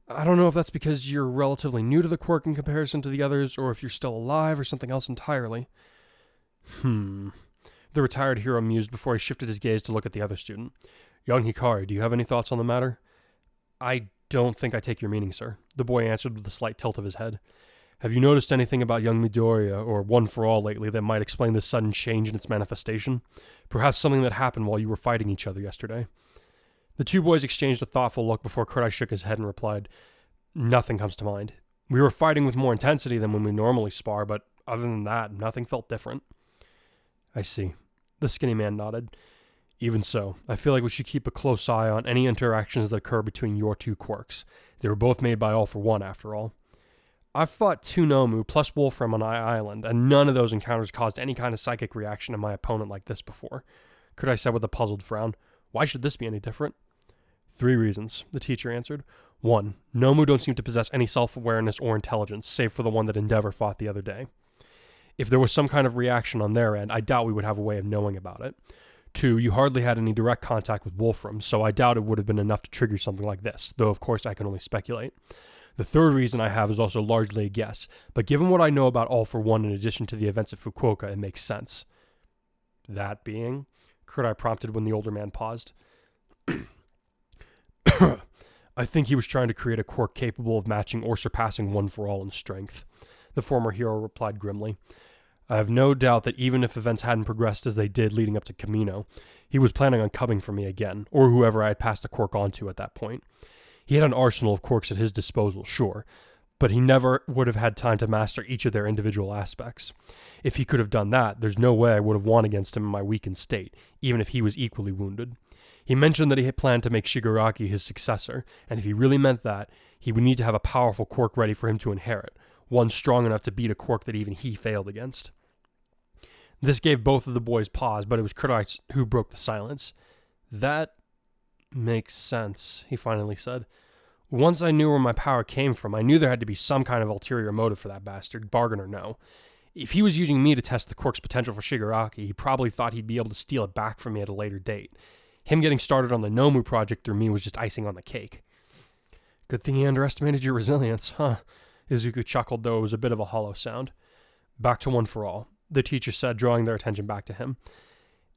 I don't know if that's because you're relatively new to the quirk in comparison to the others, or if you're still alive, or something else entirely. The retired hero mused before he shifted his gaze to look at the other student. Young Hikari, do you have any thoughts on the matter? I don't think I take your meaning, sir, the boy answered with a slight tilt of his head. Have you noticed anything about young Midoriya, or One for All lately, that might explain this sudden change in its manifestation? Perhaps something that happened while you were fighting each other yesterday? The 2 boys exchanged a thoughtful look before Kudai shook his head and replied, Nothing comes to mind. We were fighting with more intensity than when we normally spar, but other than that, nothing felt different. I see. The skinny man nodded. Even so, I feel like we should keep a close eye on any interactions that occur between your 2 quirks. They were both made by All for One, after all. I've fought 2 Nomu plus Wolfram on Island, and none of those encounters caused any kind of psychic reaction in my opponent like this before. Kudai said with a puzzled frown. Why should this be any different? 3 reasons, the teacher answered. 1. Nomu don't seem to possess any self-awareness or intelligence, save for the one that Endeavor fought the other day. If there was some kind of reaction on their end, I doubt we would have a way of knowing about it. 2. You hardly had any direct contact with Wolfram, so I doubt it would have been enough to trigger something like this, though of course I can only speculate. The 3rd reason I have is also largely a guess, but given what I know about All for One in addition to the events at Fukuoka, it makes sense. That being? Kudai prompted when the older man paused. I think he was trying to create a quirk capable of matching or surpassing One for All in strength, the former hero replied grimly. I have no doubt that even if events hadn't progressed as they did leading up to Kamino, he was planning on coming for me again, or whoever I had passed the quirk on to at that point. He had an arsenal of quirks at his disposal, sure, but he never would have had time to master each of their individual aspects. If he could have done that, there's no way I would have won against him in my weakened state, even if he was equally wounded. He mentioned that he had planned to make Shigaraki his successor, and if he really meant that, he would need to have a powerful quirk ready for him to inherit, one strong enough to beat a quirk that even he failed against. This gave both of the boys pause, but it was Kudai who broke the silence. That makes sense, he finally said. Once I knew where my power came from, I knew there had to be some kind of ulterior motive for that bastard, bargain or no. If he was using me to test the quirk's potential for Shigaraki, he probably thought he'd be able to steal it back from me at a later date. Him getting started on the Nomu project through me was just icing on the cake. Good thing he underestimated your resilience, huh? Izuku chuckled, though it was a bit of a hollow sound. Back to One for All, the teacher said, drawing their attention back to him.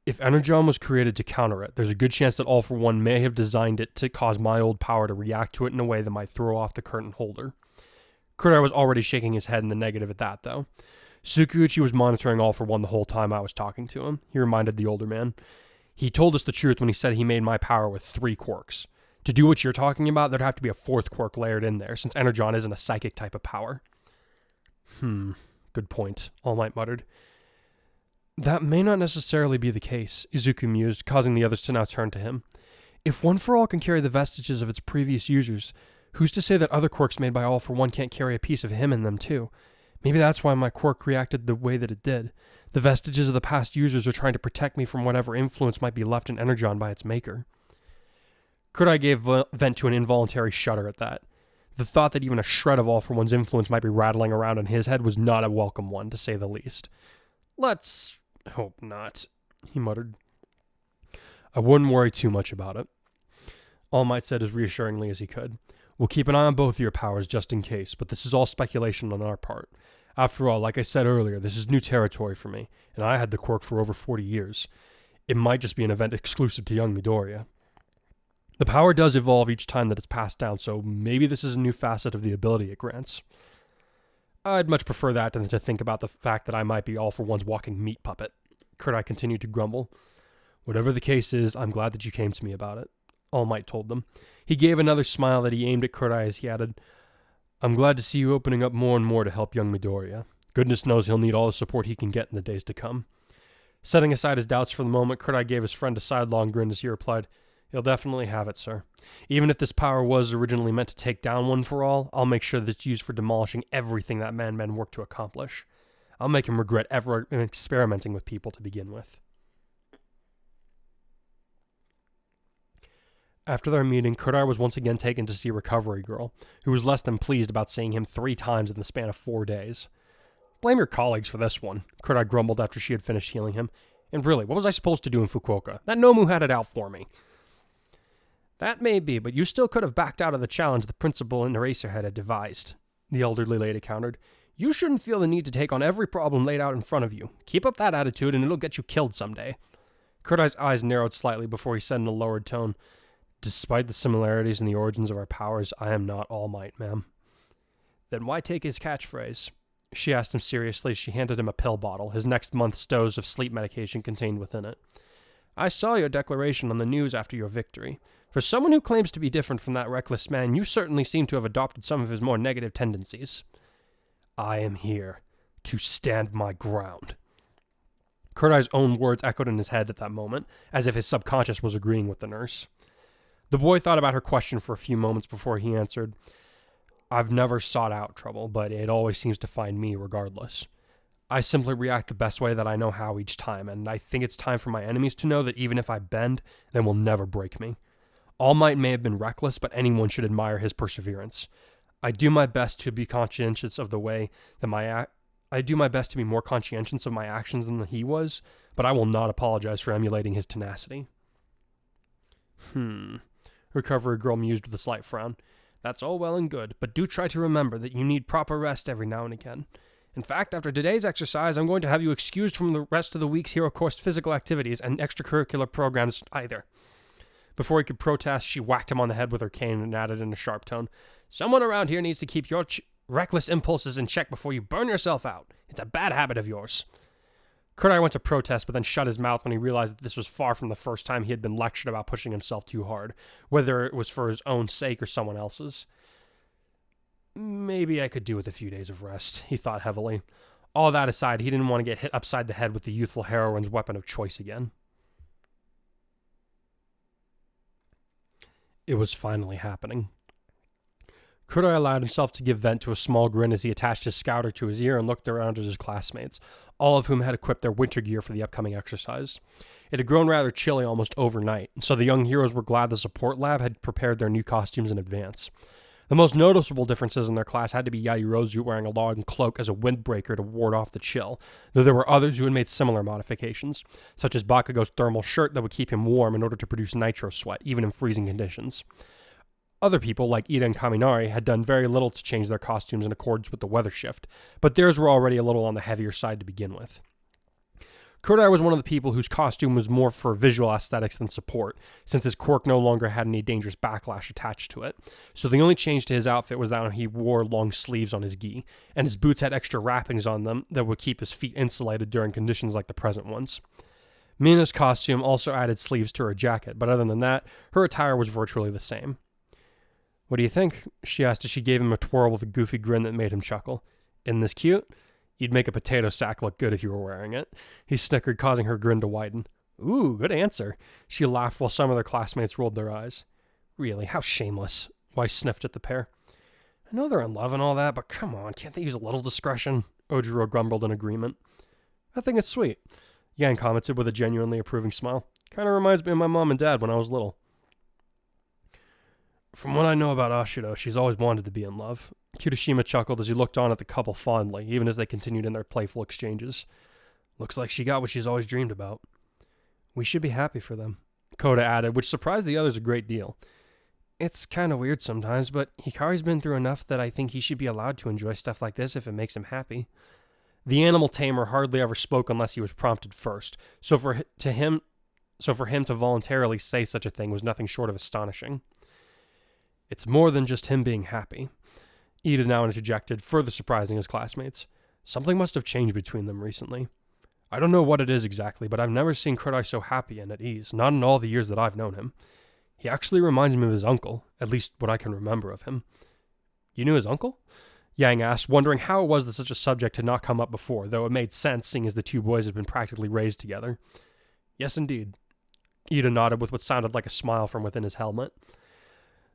If Energon was created to counter it, there's a good chance that All for One may have designed it to cause my old power to react to it in a way that might throw off the curtain holder. Kudai was already shaking his head in the negative at that, though. Tsukuuchi was monitoring All for One the whole time I was talking to him, he reminded the older man. He told us the truth when he said he made my power with 3 quirks. To do what you're talking about, there'd have to be a 4th quirk layered in there, since Energon isn't a psychic type of power. Good point, All Might muttered. That may not necessarily be the case, Izuku mused, causing the others to now turn to him. If One for All can carry the vestiges of its previous users, who's to say that other quirks made by All for One can't carry a piece of him in them too? Maybe that's why my quirk reacted the way that it did. The vestiges of the past users are trying to protect me from whatever influence might be left in Energon by its maker. Kudai gave vent to an involuntary shudder at that. The thought that even a shred of All for One's influence might be rattling around in his head was not a welcome one, to say the least. "Let's hope not," he muttered. "I wouldn't worry too much about it," All Might said as reassuringly as he could. "We'll keep an eye on both of your powers just in case, but this is all speculation on our part. After all, like I said earlier, this is new territory for me, and I had the quirk for over 40 years. It might just be an event exclusive to young Midoriya. The power does evolve each time that it's passed down, so maybe this is a new facet of the ability it grants. I'd much prefer that than to think about the fact that I might be All for One's walking meat puppet," Kurdai continued to grumble. "Whatever the case is, I'm glad that you came to me about it," All Might told them. He gave another smile that he aimed at Kurdai as he added, "I'm glad to see you opening up more and more to help young Midoriya. Goodness knows he'll need all the support he can get in the days to come." Setting aside his doubts for the moment, Kurdai gave his friend a sidelong grin as he replied, "He'll definitely have it, sir. Even if this power was originally meant to take down One for All, I'll make sure that it's used for demolishing everything that man worked to accomplish. I'll make him regret ever experimenting with people to begin with." After their meeting, Kurdai was once again taken to see Recovery Girl, who was less than pleased about seeing him 3 times in the span of 4 days. "Blame your colleagues for this one," Kurdai grumbled after she had finished healing him. "And really, what was I supposed to do in Fukuoka? That Nomu had it out for me." "That may be, but you still could have backed out of the challenge the principal and Eraserhead had devised," the elderly lady countered. "You shouldn't feel the need to take on every problem laid out in front of you. Keep up that attitude and it'll get you killed someday." Kurdai's eyes narrowed slightly before he said in a lowered tone, "Despite the similarities in the origins of our powers, I am not All Might, ma'am." "Then why take his catchphrase?" she asked him seriously as she handed him a pill bottle, his next month's dose of sleep medication contained within it. "I saw your declaration on the news after your victory. For someone who claims to be different from that reckless man, you certainly seem to have adopted some of his more negative tendencies." "I am here to stand my ground." Kurdai's own words echoed in his head at that moment, as if his subconscious was agreeing with the nurse. The boy thought about her question for a few moments before he answered, "I've never sought out trouble, but it always seems to find me regardless. I simply react the best way that I know how each time, and I think it's time for my enemies to know that even if I bend, they will never break me. All Might may have been reckless, but anyone should admire his perseverance. I do my best to be conscientious of the way that I do my best to be more conscientious of my actions than he was, but I will not apologize for emulating his tenacity." Recovery Girl mused with a slight frown. "That's all well and good, but do try to remember that you need proper rest every now and again. In fact, after today's exercise, I'm going to have you excused from the rest of the week's Hero Course physical activities and extracurricular programs either." Before he could protest, she whacked him on the head with her cane and added in a sharp tone, "Someone around here needs to keep your reckless impulses in check before you burn yourself out. It's a bad habit of yours." Kurdai went to protest, but then shut his mouth when he realized that this was far from the first time he had been lectured about pushing himself too hard, whether it was for his own sake or someone else's. Maybe I could do with a few days of rest, he thought heavily. All that aside, he didn't want to get hit upside the head with the youthful heroine's weapon of choice again. It was finally happening. Kurdai allowed himself to give vent to a small grin as he attached his scouter to his ear and looked around at his classmates, all of whom had equipped their winter gear for the upcoming exercise. It had grown rather chilly almost overnight, so the young heroes were glad the support lab had prepared their new costumes in advance. The most noticeable differences in their class had to be Yairozu wearing a long cloak as a windbreaker to ward off the chill, though there were others who had made similar modifications, such as Bakugo's thermal shirt that would keep him warm in order to produce nitro sweat, even in freezing conditions. Other people, like Ida and Kaminari, had done very little to change their costumes in accordance with the weather shift, but theirs were already a little on the heavier side to begin with. Kurdai was one of the people whose costume was more for visual aesthetics than support, since his quirk no longer had any dangerous backlash attached to it, so the only change to his outfit was that he wore long sleeves on his gi, and his boots had extra wrappings on them that would keep his feet insulated during conditions like the present ones. Mina's costume also added sleeves to her jacket, but other than that, her attire was virtually the same. "What do you think?" she asked as she gave him a twirl with a goofy grin that made him chuckle. "Isn't this cute? You'd make a potato sack look good if you were wearing it." He snickered, causing her grin to widen. "Ooh, good answer." She laughed while some of their classmates rolled their eyes. "Really, how shameless." Weiss sniffed at the pair. "I know they're in love and all that, but come on, can't they use a little discretion?" Ojiro grumbled in agreement. "I think it's sweet," Yang commented with a genuinely approving smile. "Kinda reminds me of my mom and dad when I was little." From what I know about Ashido, she's always wanted to be in love. Kirishima chuckled as he looked on at the couple fondly, even as they continued in their playful exchanges. Looks like she got what she's always dreamed about. We should be happy for them, Koda added, which surprised the others a great deal. It's kind of weird sometimes, but Hikari's been through enough that I think he should be allowed to enjoy stuff like this if it makes him happy. The animal tamer hardly ever spoke unless he was prompted first, so for him to voluntarily say such a thing was nothing short of astonishing. It's more than just him being happy, Ida now interjected, further surprising his classmates. Something must have changed between them recently. I don't know what it is exactly, but I've never seen Kurai so happy and at ease, not in all the years that I've known him. He actually reminds me of his uncle, at least what I can remember of him. You knew his uncle? Yang asked, wondering how it was that such a subject had not come up before, though it made sense seeing as the two boys had been practically raised together. Yes, indeed. Ida nodded with what sounded like a smile from within his helmet.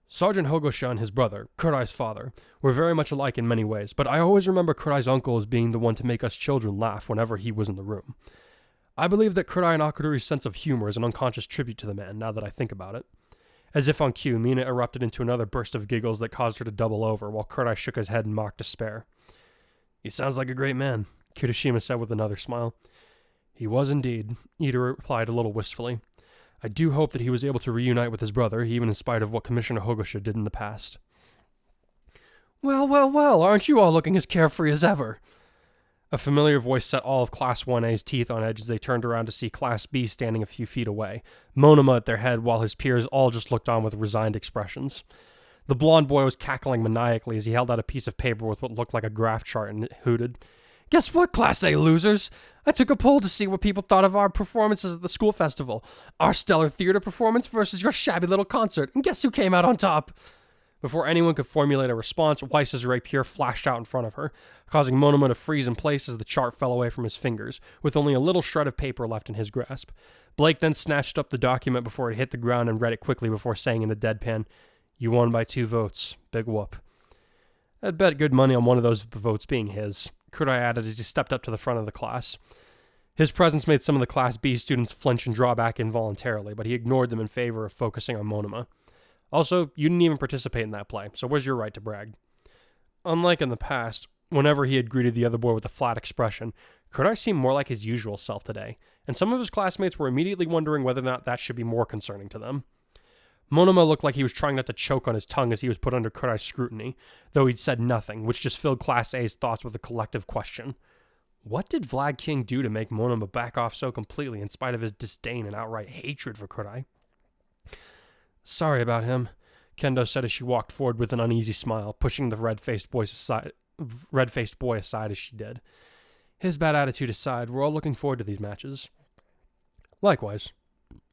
Sergeant Hogosha and his brother, Kurai's father, were very much alike in many ways, but I always remember Kurai's uncle as being the one to make us children laugh whenever he was in the room. I believe that Kurai and Akudori's sense of humor is an unconscious tribute to the man, now that I think about it. As if on cue, Mina erupted into another burst of giggles that caused her to double over, while Kurai shook his head in mock despair. He sounds like a great man, Kirishima said with another smile. He was indeed, Ida replied a little wistfully. I do hope that he was able to reunite with his brother, even in spite of what Commissioner Hogosha did in the past. Well, aren't you all looking as carefree as ever? A familiar voice set all of Class 1A's teeth on edge as they turned around to see Class B standing a few feet away, Monoma at their head while his peers all just looked on with resigned expressions. The blonde boy was cackling maniacally as he held out a piece of paper with what looked like a graph chart and hooted. Guess what, Class A losers? I took a poll to see what people thought of our performances at the school festival. Our stellar theater performance versus your shabby little concert, and guess who came out on top? Before anyone could formulate a response, Weiss's rapier flashed out in front of her, causing Monoma to freeze in place as the chart fell away from his fingers, with only a little shred of paper left in his grasp. Blake then snatched up the document before it hit the ground and read it quickly before saying in a deadpan, You won by 2 votes. Big whoop. I'd bet good money on one of those votes being his, Kurai added as he stepped up to the front of the class. His presence made some of the Class B students flinch and draw back involuntarily, but he ignored them in favor of focusing on Monoma. Also, you didn't even participate in that play, so where's your right to brag? Unlike in the past, whenever he had greeted the other boy with a flat expression, Kurai seemed more like his usual self today, and some of his classmates were immediately wondering whether or not that should be more concerning to them. Monoma looked like he was trying not to choke on his tongue as he was put under Kurai's scrutiny, though he'd said nothing, which just filled Class A's thoughts with a collective question. What did Vlad King do to make Monoma back off so completely in spite of his disdain and outright hatred for Kurai? Sorry about him, Kendo said as she walked forward with an uneasy smile, pushing the red-faced boy aside as she did. His bad attitude aside, we're all looking forward to these matches. Likewise,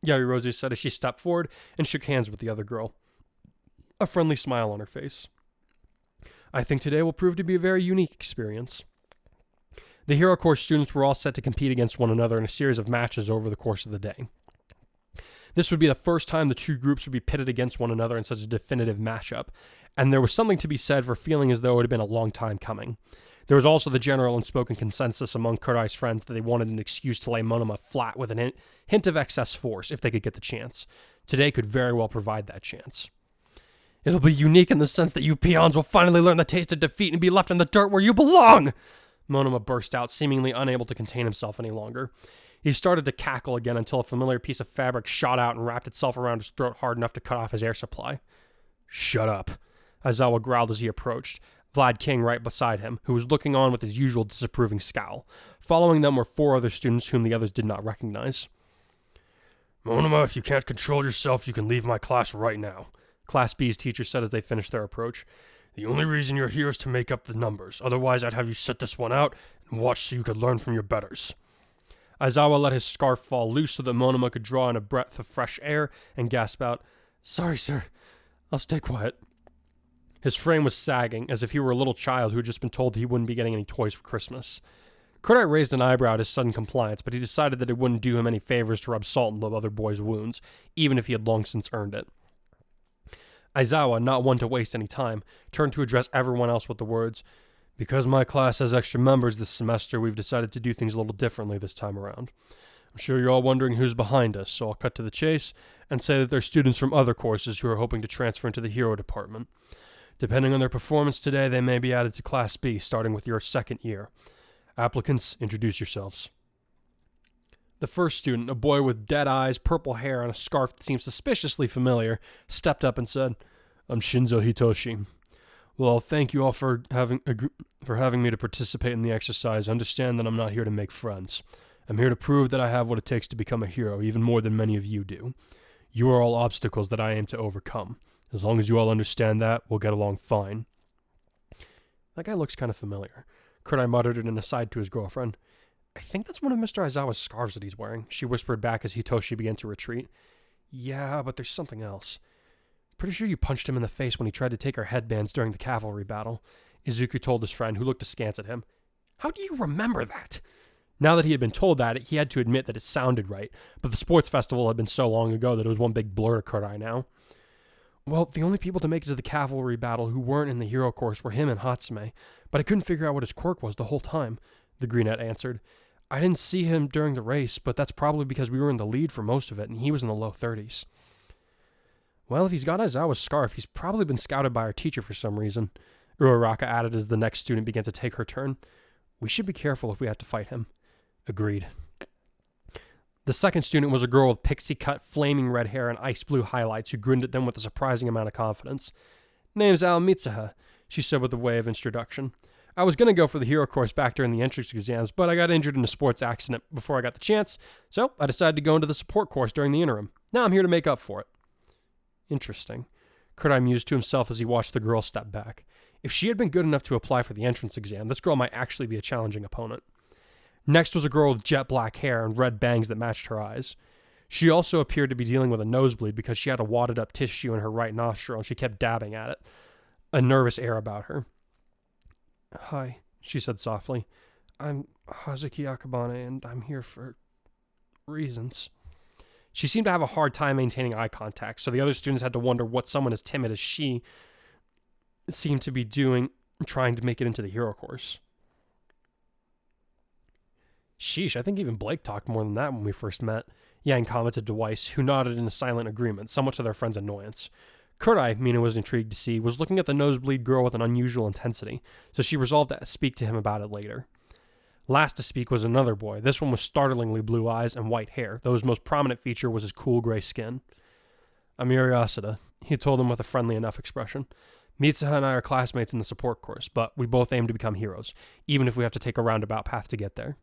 Yaoyorozu said as she stepped forward and shook hands with the other girl, a friendly smile on her face. I think today will prove to be a very unique experience. The Hero Corps students were all set to compete against one another in a series of matches over the course of the day. This would be the first time the two groups would be pitted against one another in such a definitive matchup, and there was something to be said for feeling as though it had been a long time coming. There was also the general unspoken consensus among Kurai's friends that they wanted an excuse to lay Monoma flat with a hint of excess force if they could get the chance. Today could very well provide that chance. It'll be unique in the sense that you peons will finally learn the taste of defeat and be left in the dirt where you belong! Monoma burst out, seemingly unable to contain himself any longer. He started to cackle again until a familiar piece of fabric shot out and wrapped itself around his throat hard enough to cut off his air supply. Shut up, Aizawa growled as he approached, Vlad King right beside him, who was looking on with his usual disapproving scowl. Following them were 4 other students whom the others did not recognize. Monoma, if you can't control yourself, you can leave my class right now, Class B's teacher said as they finished their approach. The only reason you're here is to make up the numbers. Otherwise, I'd have you sit this one out and watch so you could learn from your betters. Aizawa let his scarf fall loose so that Monoma could draw in a breath of fresh air and gasp out, Sorry, sir. I'll stay quiet. His frame was sagging, as if he were a little child who had just been told he wouldn't be getting any toys for Christmas. Kurai raised an eyebrow at his sudden compliance, but he decided that it wouldn't do him any favors to rub salt in the other boy's wounds, even if he had long since earned it. Aizawa, not one to waste any time, turned to address everyone else with the words, Because my class has extra members this semester, we've decided to do things a little differently this time around. I'm sure you're all wondering who's behind us, so I'll cut to the chase and say that they're students from other courses who are hoping to transfer into the hero department. Depending on their performance today, they may be added to Class B, starting with your second year. Applicants, introduce yourselves. The first student, a boy with dead eyes, purple hair, and a scarf that seemed suspiciously familiar, stepped up and said, I'm Shinzo Hitoshi. Well, thank you all for having me to participate in the exercise. Understand that I'm not here to make friends. I'm here to prove that I have what it takes to become a hero, even more than many of you do. You are all obstacles that I aim to overcome. As long as you all understand that, we'll get along fine. That guy looks kind of familiar. Kurai muttered in an aside to his girlfriend. I think that's one of Mr. Aizawa's scarves that he's wearing, she whispered back as Hitoshi began to retreat. Yeah, but there's something else. Pretty sure you punched him in the face when he tried to take our headbands during the cavalry battle, Izuku told his friend, who looked askance at him. How do you remember that? Now that he had been told that, he had to admit that it sounded right, but the sports festival had been so long ago that it was one big blur to Kurai now. Well, the only people to make it to the cavalry battle who weren't in the hero course were him and Hatsume, but I couldn't figure out what his quirk was the whole time, the Greenette answered. I didn't see him during the race, but that's probably because we were in the lead for most of it, and he was in the low 30s. Well, if he's got Aizawa's scarf, he's probably been scouted by our teacher for some reason, Uraraka added as the next student began to take her turn. We should be careful if we have to fight him. Agreed. The second student was a girl with pixie-cut, flaming red hair and ice blue highlights who grinned at them with a surprising amount of confidence. Name's Ao Mitsuha, she said with a way of introduction. I was going to go for the hero course back during the entrance exams, but I got injured in a sports accident before I got the chance, so I decided to go into the support course during the interim. Now I'm here to make up for it. Interesting. Kurai mused to himself as he watched the girl step back. If she had been good enough to apply for the entrance exam, this girl might actually be a challenging opponent. Next was a girl with jet black hair and red bangs that matched her eyes. She also appeared to be dealing with a nosebleed because she had a wadded up tissue in her right nostril and she kept dabbing at it, a nervous air about her. Hi, she said softly. I'm Hazuki Akabane and I'm here for reasons. She seemed to have a hard time maintaining eye contact, so the other students had to wonder what someone as timid as she seemed to be doing trying to make it into the hero course. Sheesh, I think even Blake talked more than that when we first met, Yang commented to Weiss, who nodded in a silent agreement, somewhat to their friend's annoyance. Kurai, Mina was intrigued to see, was looking at the nosebleed girl with an unusual intensity, so she resolved to speak to him about it later. Last to speak was another boy. This one was startlingly blue eyes and white hair, though his most prominent feature was his cool gray skin. I'm Yuri Asada, he told him with a friendly enough expression. Mitsuha and I are classmates in the support course, but we both aim to become heroes, even if we have to take a roundabout path to get there.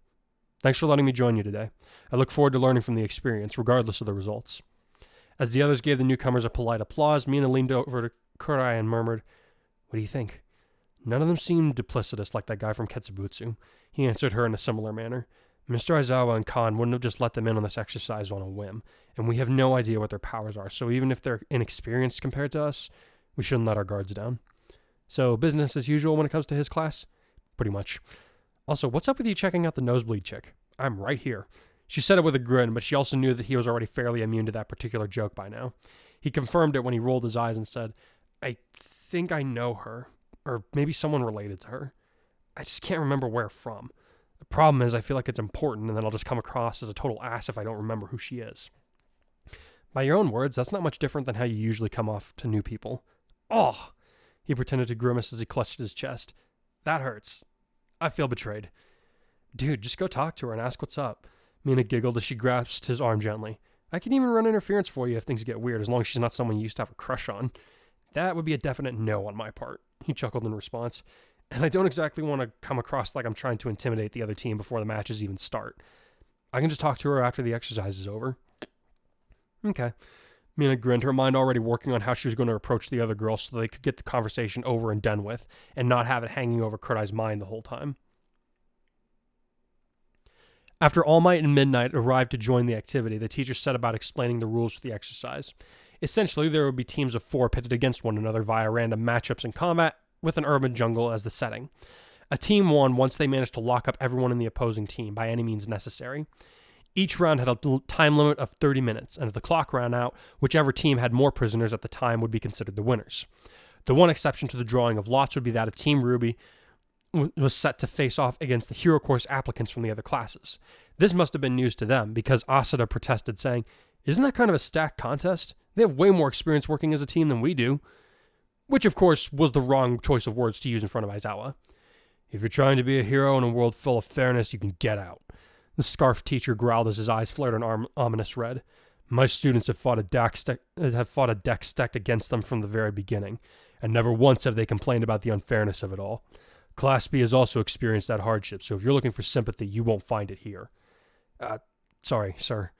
Thanks for letting me join you today. I look forward to learning from the experience, regardless of the results. As the others gave the newcomers a polite applause, Mina leaned over to Kurai and murmured, What do you think? None of them seemed duplicitous like that guy from Ketsubutsu. He answered her in a similar manner. Mr. Aizawa and Khan wouldn't have just let them in on this exercise on a whim, and we have no idea what their powers are, so even if they're inexperienced compared to us, we shouldn't let our guards down. So, business as usual when it comes to his class? Pretty much. Also, what's up with you checking out the nosebleed chick? I'm right here. She said it with a grin, but she also knew that he was already fairly immune to that particular joke by now. He confirmed it when he rolled his eyes and said, I think I know her, or maybe someone related to her. I just can't remember where from. The problem is I feel like it's important, and then I'll just come across as a total ass if I don't remember who she is. By your own words, that's not much different than how you usually come off to new people. Oh! He pretended to grimace as he clutched his chest. That hurts. I feel betrayed. Dude, just go talk to her and ask what's up. Mina giggled as she grasped his arm gently. I can even run interference for you if things get weird, as long as she's not someone you used to have a crush on. That would be a definite no on my part, he chuckled in response. And I don't exactly want to come across like I'm trying to intimidate the other team before the matches even start. I can just talk to her after the exercise is over. Okay. Mina grinned, her mind already working on how she was going to approach the other girl so they could get the conversation over and done with, and not have it hanging over Kurai's mind the whole time. After All Might and Midnight arrived to join the activity, the teacher set about explaining the rules for the exercise. Essentially, there would be teams of 4 pitted against one another via random matchups in combat, with an urban jungle as the setting. A team won once they managed to lock up everyone in the opposing team by any means necessary. Each round had a time limit of 30 minutes, and if the clock ran out, whichever team had more prisoners at the time would be considered the winners. The one exception to the drawing of lots would be that of Team Ruby, was set to face off against the hero course applicants from the other classes. This must have been news to them because Asada protested, saying, "Isn't that kind of a stacked contest? They have way more experience working as a team than we do." Which, of course, was the wrong choice of words to use in front of Aizawa. "If you're trying to be a hero in a world full of fairness, you can get out." The scarf teacher growled as his eyes flared an ominous red. "My students have fought a deck stacked against them from the very beginning, and never once have they complained about the unfairness of it all. Class B has also experienced that hardship, so if you're looking for sympathy, you won't find it here." Sorry, sir,"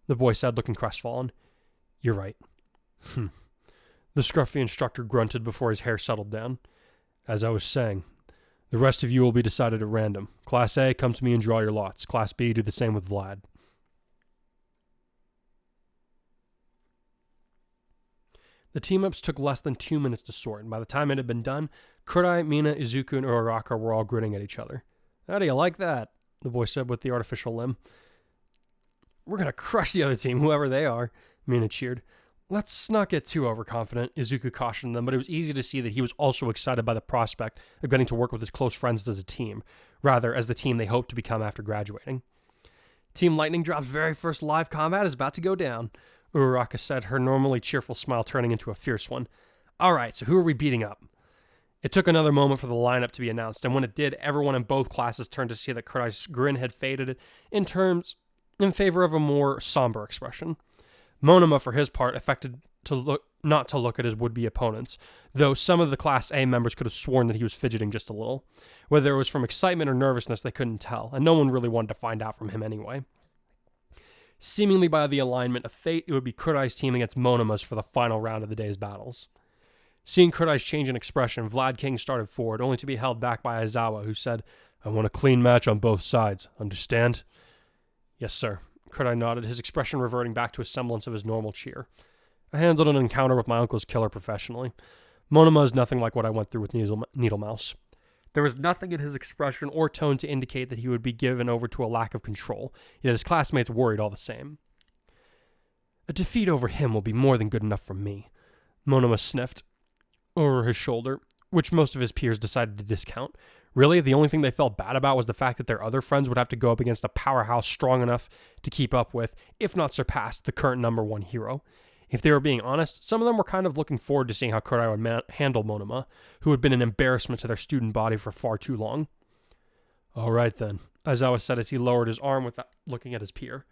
the boy said, looking crestfallen. "You're right." The scruffy instructor grunted before his hair settled down. "As I was saying, the rest of you will be decided at random. Class A, come to me and draw your lots. Class B, do the same with Vlad." The team-ups took less than 2 minutes to sort, and by the time it had been done, Kurai, Mina, Izuku, and Uraraka were all grinning at each other. "How do you like that?" the boy said with the artificial limb. "We're going to crush the other team, whoever they are," Mina cheered. "Let's not get too overconfident," Izuku cautioned them, but it was easy to see that he was also excited by the prospect of getting to work with his close friends as a team, rather as the team they hoped to become after graduating. "Team Lightning Drop's very first live combat is about to go down," Uraraka said, her normally cheerful smile turning into a fierce one. "All right, so who are we beating up?" It took another moment for the lineup to be announced, and when it did, everyone in both classes turned to see that Kurai's grin had faded in favor of a more somber expression. Monoma, for his part, affected not to look at his would-be opponents, though some of the Class A members could have sworn that he was fidgeting just a little. Whether it was from excitement or nervousness, they couldn't tell, and no one really wanted to find out from him anyway. Seemingly by the alignment of fate, it would be Kurai's team against Monoma's for the final round of the day's battles. Seeing Kurai's change in expression, Vlad King started forward, only to be held back by Aizawa, who said, "I want a clean match on both sides. Understand?" "Yes, sir." Kurai nodded, his expression reverting back to a semblance of his normal cheer. "I handled an encounter with my uncle's killer professionally. Monoma is nothing like what I went through with Needle Mouse." There was nothing in his expression or tone to indicate that he would be given over to a lack of control, yet his classmates worried all the same. "A defeat over him will be more than good enough for me," Monoma sniffed over his shoulder, which most of his peers decided to discount. Really, the only thing they felt bad about was the fact that their other friends would have to go up against a powerhouse strong enough to keep up with, if not surpass, the current #1 hero. If they were being honest, some of them were kind of looking forward to seeing how Kurai would handle Monoma, who had been an embarrassment to their student body for far too long. "All right then," Aizawa said as he lowered his arm without looking at his peer.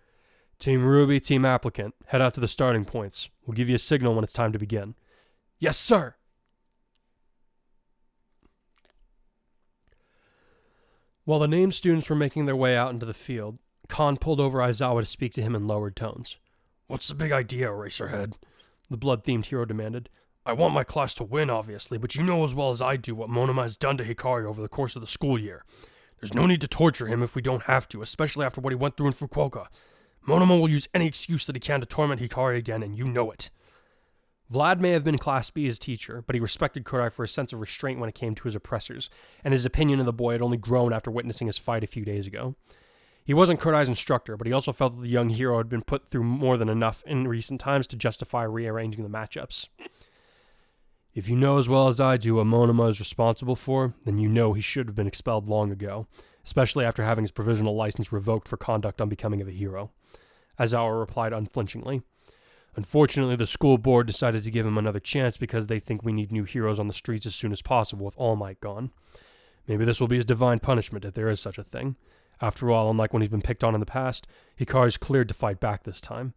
"Team Ruby, Team Applicant, head out to the starting points. We'll give you a signal when it's time to begin." "Yes, sir!" While the named students were making their way out into the field, Khan pulled over Aizawa to speak to him in lowered tones. "What's the big idea, Eraserhead?" the blood-themed hero demanded. "I want my class to win, obviously, but you know as well as I do what Monoma has done to Hikari over the course of the school year. There's no need to torture him if we don't have to, especially after what he went through in Fukuoka. Monoma will use any excuse that he can to torment Hikari again, and you know it." Vlad may have been Class B's teacher, but he respected Kurai for his sense of restraint when it came to his oppressors, and his opinion of the boy had only grown after witnessing his fight a few days ago. He wasn't Kurai's instructor, but he also felt that the young hero had been put through more than enough in recent times to justify rearranging the matchups. "If you know as well as I do what Monoma is responsible for, then you know he should have been expelled long ago, especially after having his provisional license revoked for conduct unbecoming of a hero," Aizawa replied unflinchingly. "Unfortunately, the school board decided to give him another chance because they think we need new heroes on the streets as soon as possible with All Might gone. Maybe this will be his divine punishment if there is such a thing. After all, unlike when he's been picked on in the past, Hikari's cleared to fight back this time.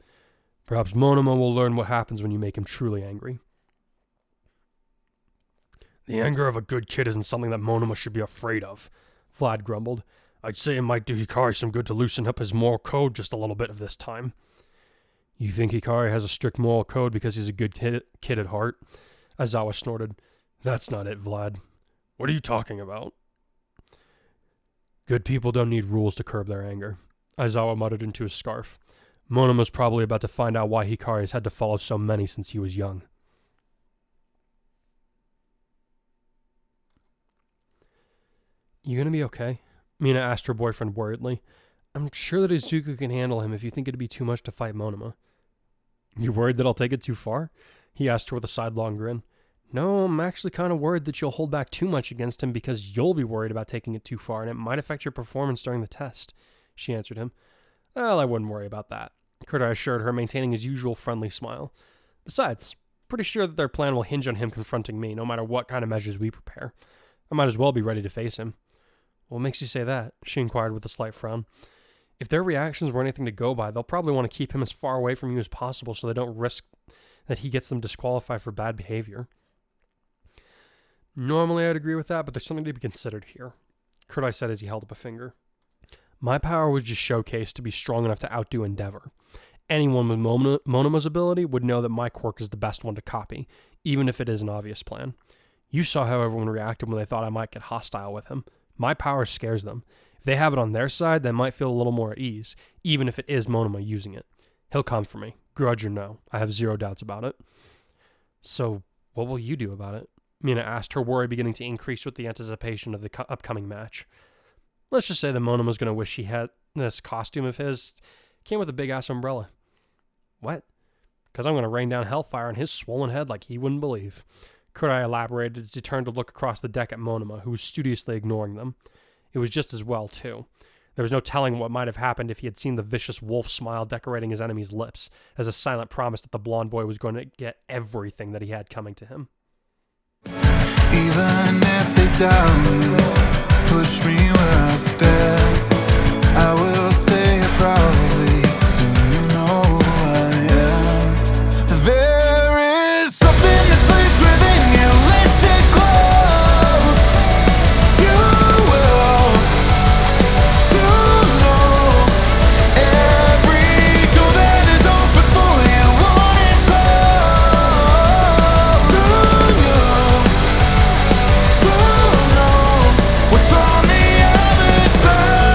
Perhaps Monoma will learn what happens when you make him truly angry." "The anger of a good kid isn't something that Monoma should be afraid of," Vlad grumbled. "I'd say it might do Hikari some good to loosen up his moral code just a little bit of this time." "You think Hikari has a strict moral code because he's a good kid at heart?" Aizawa snorted. "That's not it, Vlad. What are you talking about?" "Good people don't need rules to curb their anger," Aizawa muttered into his scarf. "Monoma's probably about to find out why Hikari has had to follow so many since he was young." "You gonna be okay?" Mina asked her boyfriend worriedly. "I'm sure that Izuku can handle him if you think it'd be too much to fight Monoma." "You worried that I'll take it too far?" he asked her with a sidelong grin. No, I'm actually kind of worried that you'll hold back too much against him because you'll be worried about taking it too far and it might affect your performance during the test, she answered him. Well, I wouldn't worry about that, Kurtai assured her, maintaining his usual friendly smile. Besides, pretty sure that their plan will hinge on him confronting me, no matter what kind of measures we prepare. I might as well be ready to face him. What makes you say that? She inquired with a slight frown. If their reactions were anything to go by, they'll probably want to keep him as far away from you as possible so they don't risk that he gets them disqualified for bad behavior. Normally I'd agree with that, but there's something to be considered here, Kurtai said as he held up a finger. My power was just showcased to be strong enough to outdo Endeavor. Anyone with Monoma's ability would know that my quirk is the best one to copy, even if it is an obvious plan. You saw how everyone reacted when they thought I might get hostile with him. My power scares them. If they have it on their side, they might feel a little more at ease, even if it is Monoma using it. He'll come for me, grudge or no. I have zero doubts about it. So, what will you do about it? Mina asked, her worry beginning to increase with the anticipation of the upcoming match. Let's just say that Monoma's going to wish he had this costume of his. Came with a big-ass umbrella. What? Because I'm going to rain down hellfire on his swollen head like he wouldn't believe. Kurtai elaborated as he turned to look across the deck at Monoma, who was studiously ignoring them. It was just as well, too. There was no telling what might have happened if he had seen the vicious wolf smile decorating his enemy's lips, as a silent promise that the blonde boy was going to get everything that he had coming to him. Even if they doubt me, push me where I stand, I will say it proudly, soon you know who I am. There is something that sleeps within you, listen close. You will soon know every door that is open for you, one is closed. Soon you will know what's on the other side.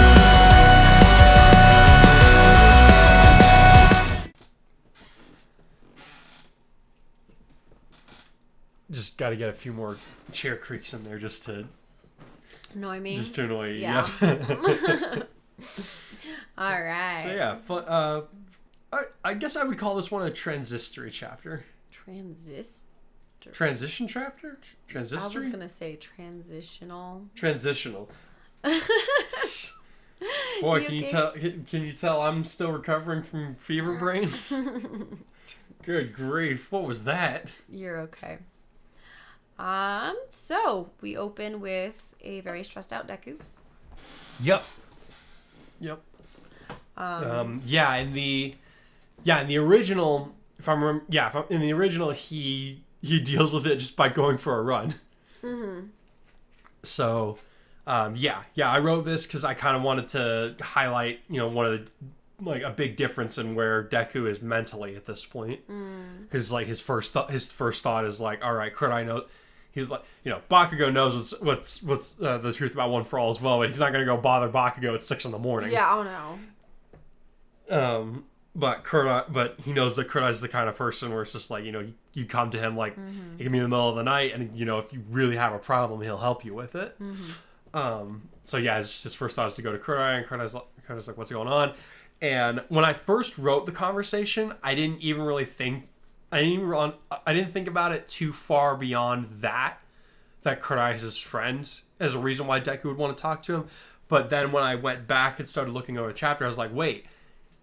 Just got to get a few more chair creaks in there just to Annoy me. annoy you. Yeah. Yep. All right. So yeah, I guess I would call this one a transistory chapter. Transition chapter? I was Transistory? gonna say transitional. Transitional. Boy, can you tell I'm still recovering from fever brain? Good grief, what was that? You're okay. So we open with a very stressed out Deku. Yep. In the original, in the original he deals with it just by going for a run. Mm-hmm. So, I wrote this because I kind of wanted to highlight, one of the, like, a big difference in where Deku is mentally at this point. Because like his first thought is like, all right, Kurtai knows. He's like, Bakugo knows what's the truth about One for All as well, but he's not gonna go bother Bakugo at 6 a.m. Yeah, oh no. But he knows that Kurtai's the kind of person where it's just like, you come to him like, it can be in the middle of the night, and if you really have a problem, he'll help you with it. So yeah, his first thought is to go to Kurtai, and Kurtai's like, what's going on? And when I first wrote the conversation, I didn't think about it too far beyond that Kurtai is his friend as a reason why Deku would want to talk to him. But then when I went back and started looking over the chapter, I was like, wait,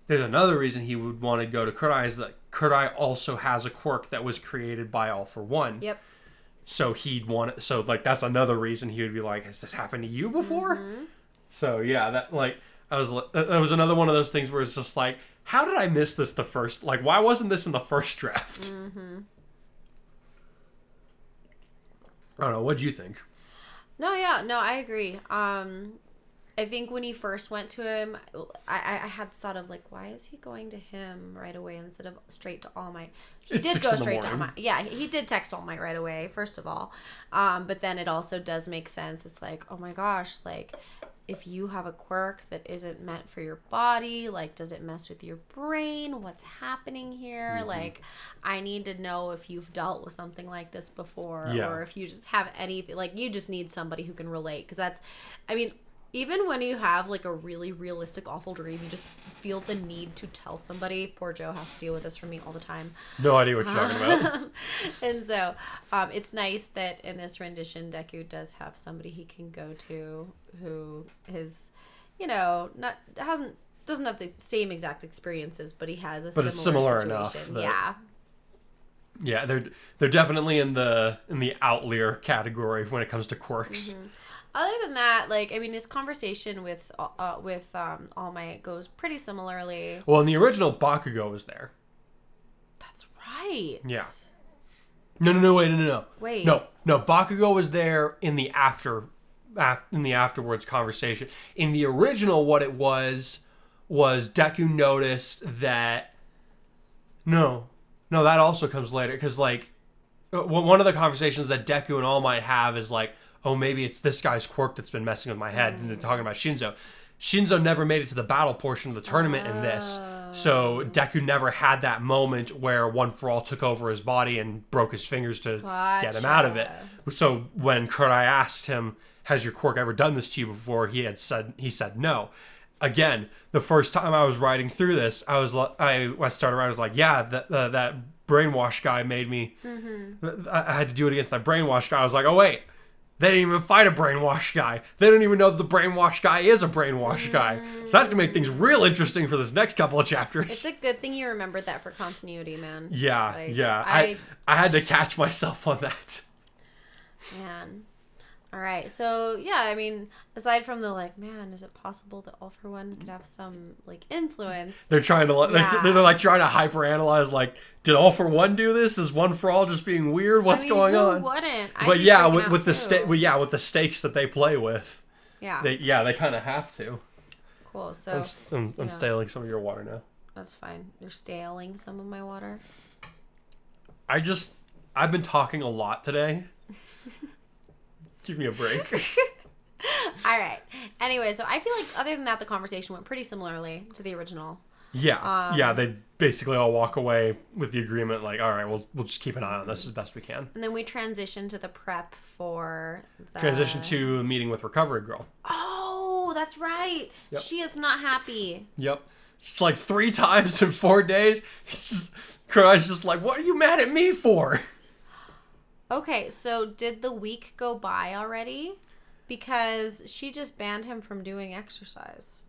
there's another reason he would want to go to Kurtai, is that Kurtai also has a quirk that was created by All for One. Yep. So that's another reason he would be like, has this happened to you before? So yeah, that was another one of those things where it's just like, how did I miss this why wasn't this in the first draft? I don't know, what'd you think? No, I agree. I think when he first went to him, I had thought of like, why is he going to him right away instead of straight to All Might? He did go straight to All Might. Yeah, he did text All Might right away, first of all. But then it also does make sense. It's like, oh my gosh, like, if you have a quirk that isn't meant for your body, like, does it mess with your brain? What's happening here? Like, I need to know if you've dealt with something like this before, or if you just have anything. Like, you just need somebody who can relate, because that's, Even when you have like a really realistic awful dream, you just feel the need to tell somebody. Poor Joe has to deal with this from me all the time. No idea what you're talking about. And so it's nice that in this rendition, Deku does have somebody he can go to who is, doesn't have the same exact experiences, but he has a similar enough. situation. Yeah. Yeah, they're definitely in the outlier category when it comes to quirks. Mm-hmm. Other than that, his conversation with All Might goes pretty similarly. Well, in the original, Bakugo was there. That's right. Yeah. No, wait, no. Wait. No, Bakugo was there in the afterwards conversation. In the original, what it was Deku noticed that... No, that also comes later, because, one of the conversations that Deku and All Might have is, oh, maybe it's this guy's quirk that's been messing with my head. And they're talking about Shinzo. Shinzo never made it to the battle portion of the tournament in this. So Deku never had that moment where One For All took over his body and broke his fingers to get him out of it. So when Kurai asked him, has your quirk ever done this to you before? He said no. Again, the first time I was writing through this, I started writing, I was like, yeah, that brainwash guy made me... Mm-hmm. I had to do it against that brainwash guy. I was like, oh, wait. They didn't even fight a brainwash guy. They don't even know that the brainwash guy is a brainwash guy. So that's going to make things real interesting for this next couple of chapters. It's a good thing you remembered that for continuity, man. Yeah. I had to catch myself on that. Man. All right. So, yeah, aside from the, man, is it possible that All For One could have some, influence? They're trying to, they're trying to hyperanalyze, did All For One do this? Is One For All just being weird? What's going on? Who wouldn't? But yeah, with the stakes that they play with. Yeah. They kind of have to. Cool. So I'm staling some of your water now. That's fine. You're staling some of my water. I've been talking a lot today. Give me a break. All right. Anyway, so I feel like other than that, the conversation went pretty similarly to the original. Yeah. They basically all walk away with the agreement, all right, we'll just keep an eye on this as best we can. And then we transition to the prep for the... Transition to a meeting with Recovery Girl. Oh, that's right. Yep. She is not happy. Yep. Just 3 times in 4 days. Kurai's just what are you mad at me for? Okay, so did the week go by already? Because she just banned him from doing exercise.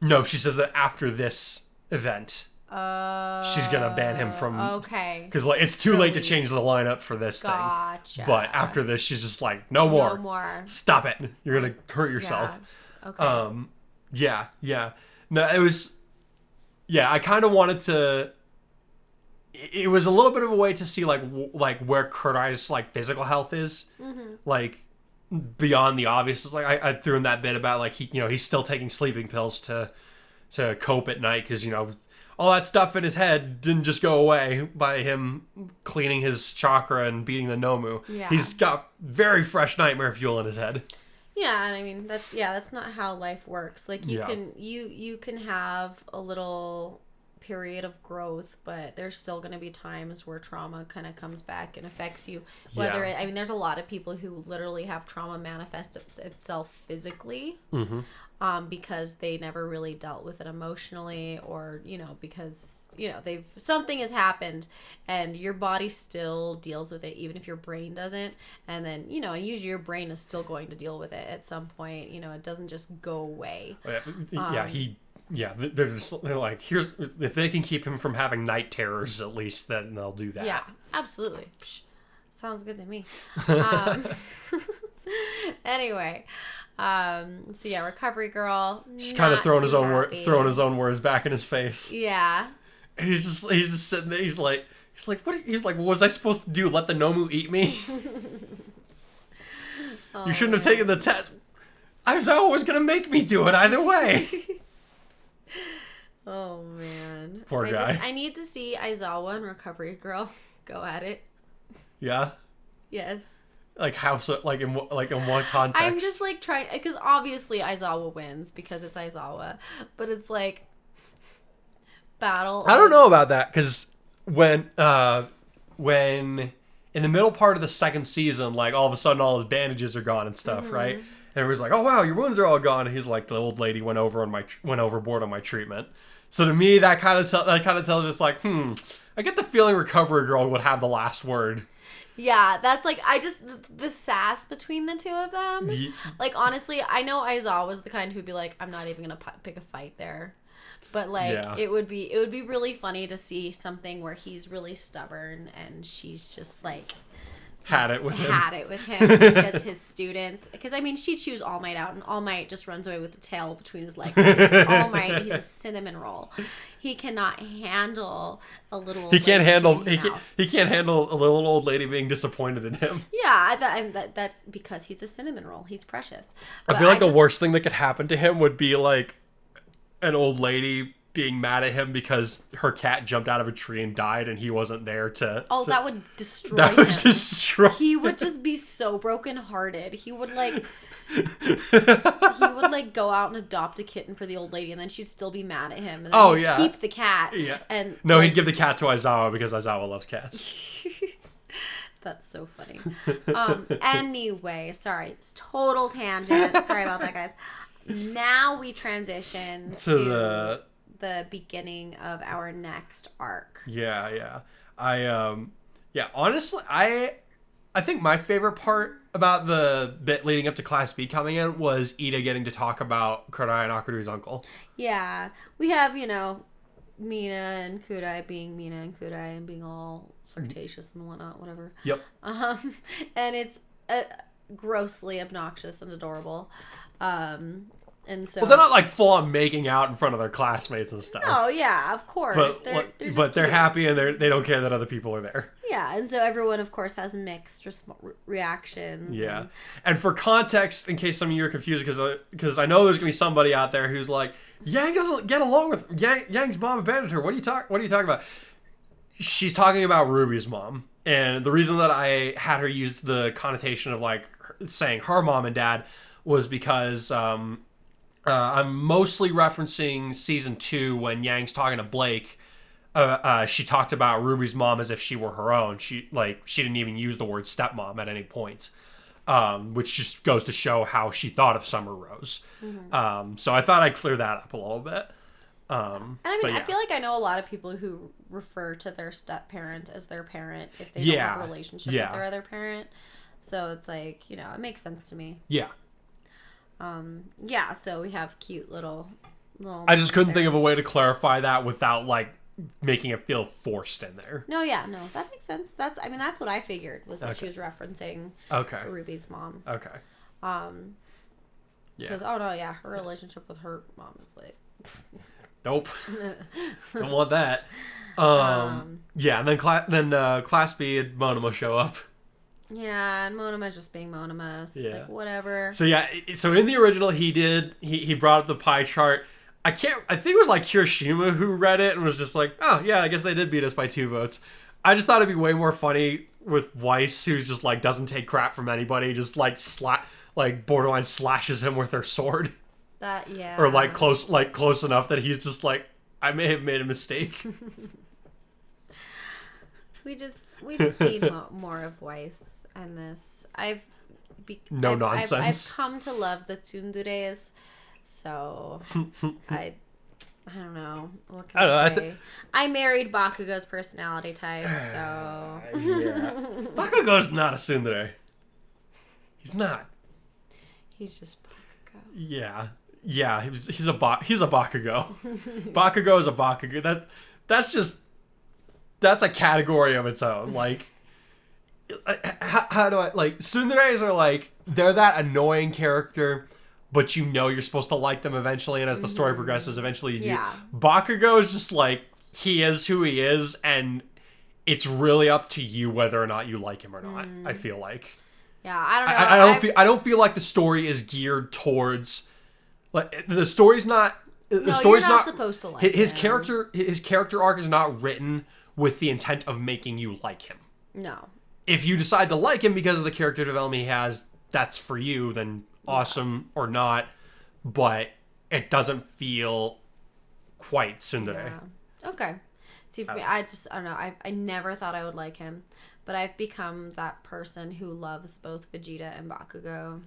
No, she says that after this event, she's going to ban him from... Okay. Because it's too late to change the lineup for this thing. Gotcha. But after this, she's just no more. No more. Stop it. You're going to hurt yourself. Yeah. Okay. Yeah. No, it was... Yeah, I kind of wanted to... It was a little bit of a way to see where Kurai's physical health is, beyond the obvious. I threw in that bit about he's still taking sleeping pills to cope at night because all that stuff in his head didn't just go away by him cleaning his chakra and beating the Nomu. Yeah. He's got very fresh nightmare fuel in his head. Yeah, and that's not how life works. You can have a little period of growth, but there's still going to be times where trauma kind of comes back and affects you. There's a lot of people who literally have trauma manifest itself physically, because they never really dealt with it emotionally, or because something has happened and your body still deals with it even if your brain doesn't, and then and usually your brain is still going to deal with it at some point. It doesn't just go away. They're here's, if they can keep him from having night terrors, at least then they'll do that. Yeah, absolutely. Psh, sounds good to me. Anyway, so yeah, Recovery Girl. She's kind of throwing his own words back in his face. Yeah. And he's just sitting there. He's like, what? He's like, what was I supposed to do? Let the Nomu eat me? You shouldn't have taken the test. Aizawa was gonna make me do it either way. Oh man, poor guy. I need to see Aizawa and Recovery Girl go at it. Yeah. Yes. How so? In what context? I'm just trying, because obviously Aizawa wins because it's Aizawa, but it's battle. I don't know about that, because when in the middle part of the second season, all of a sudden all his bandages are gone and stuff, right? everybody's like, "Oh wow, your wounds are all gone." And he's like, "The old lady went overboard on my treatment." So to me, that kind of tells us like, I get the feeling Recovery Girl would have the last word. Yeah, that's like, the sass between the two of them. Like, honestly, I know Aizawa was the kind who'd be like, I'm not even gonna pick a fight there. But, like, it would be really funny to see something where he's really stubborn and she's just, like... Had it with him because his students... Because, I mean, she chews All Might out, and All Might just runs away with the tail between his legs. All Might, he's a cinnamon roll. He cannot handle a little... He can't handle a little old lady being disappointed in him. Yeah, that's because he's a cinnamon roll. He's precious. But I feel like the worst thing that could happen to him would be, like, an old lady being mad at him because her cat jumped out of a tree and died and he wasn't there to... Oh, that would destroy him. He would just be so brokenhearted. He would go out and adopt a kitten for the old lady and then she'd still be mad at him. And then he'd keep the cat. Yeah. And no, he'd give the cat to Aizawa because Aizawa loves cats. That's so funny. Anyway, sorry. Total tangent. Sorry about that, guys. Now we transition to the beginning of our next arc. Yeah. Honestly, I think my favorite part about the bit leading up to Class B coming in was Ida getting to talk about Kudai and Akuru's uncle. Yeah. We have, Mina and Kudai being Mina and Kudai and being all flirtatious and whatnot, whatever. Yep. And it's grossly obnoxious and adorable. And so, well, they're not like full on making out in front of their classmates and stuff. Oh yeah, of course. But they're happy and they don't care that other people are there. Yeah, and so everyone, of course, has mixed reactions. Yeah, and for context, in case some of you are confused, because I know there's gonna be somebody out there who's like, Yang doesn't get along with Yang's mom abandoned her. What are you talking about? She's talking about Ruby's mom, and the reason that I had her use the connotation of like saying her mom and dad was because I'm mostly referencing season 2 when Yang's talking to Blake. She talked about Ruby's mom as if she were her own. She didn't even use the word stepmom at any point, which just goes to show how she thought of Summer Rose. Mm-hmm. So I thought I'd clear that up a little bit. And I mean, I feel like I know a lot of people who refer to their step parent as their parent if they don't have a relationship with their other parent. So it's like, it makes sense to me. Yeah. So we have cute little I just couldn't think of a way to clarify that without like making it feel forced in there. No, that makes sense. That's what I figured was that she was referencing Ruby's mom. Okay. Because her relationship with her mom is like nope. Don't want that. And then Class B and Monoma show up. Yeah, and Monoma's just being Monoma, so it's like, whatever. So so in the original, he brought up the pie chart. I think it was like Kirishima who read it and was just like, oh yeah, I guess they did beat us by 2 votes. I just thought it'd be way more funny with Weiss, who's just like doesn't take crap from anybody, just like borderline slashes him with her sword. Or close enough that he's just like, I may have made a mistake. We just need more of Weiss and this. I've come to love the tsunderes, so I don't know. What can I say? I married Bakugo's personality type, so... Yeah. Bakugo's not a tsundere. He's not. He's just Bakugo. Yeah. Yeah, he's a Bakugo. Bakugo is a Bakugo. That's a category of its own. Like, how do I... Like, tsunderes are like, they're that annoying character, but you're supposed to like them eventually, and as the story progresses, eventually you do. Yeah. Bakugo is just like, he is who he is, and it's really up to you whether or not you like him or not, I feel like. Yeah, I don't know. I don't feel like the story is geared towards... Like, the story's not... You're not supposed to like his him. His character arc is not written with the intent of making you like him. No. If you decide to like him because of the character development he has, that's for you, then awesome or not. But it doesn't feel quite tsundere. Yeah. Okay. See, for me, I don't know. I never thought I would like him. But I've become that person who loves both Vegeta and Bakugo.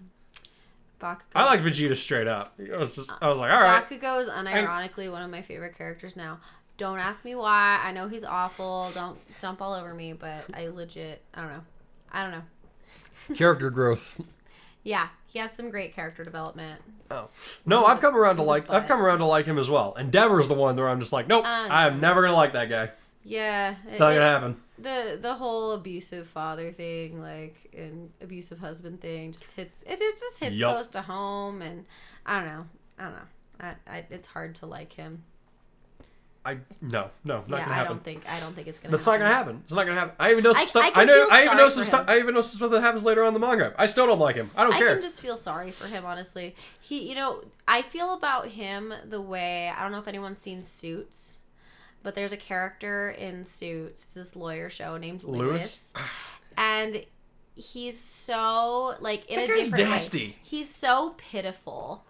Bakugo. I like Vegeta straight up. I was like, all right. Bakugo is unironically one of my favorite characters now. Don't ask me why. I know he's awful. Don't jump all over me, but I don't know. Character growth. Yeah, he has some great character development. Oh no, I've come around to like him as well. Endeavor's the one where I'm just like, nope, I'm never gonna like that guy. Yeah, it's not gonna happen. The whole abusive father thing, like, and abusive husband thing, just hits close to home, and I don't know. It's hard to like him. No, not gonna happen. I don't think it's gonna. That's happen. not gonna happen. It's not gonna happen. I even know some stuff. I even know some stuff that happens later on in the manga. I still don't like him. I don't care. I can just feel sorry for him, honestly. I feel about him the way, I don't know if anyone's seen Suits, but there's a character in Suits, this lawyer show named Lewis. And he's so, like, in a different way. He's so pitiful.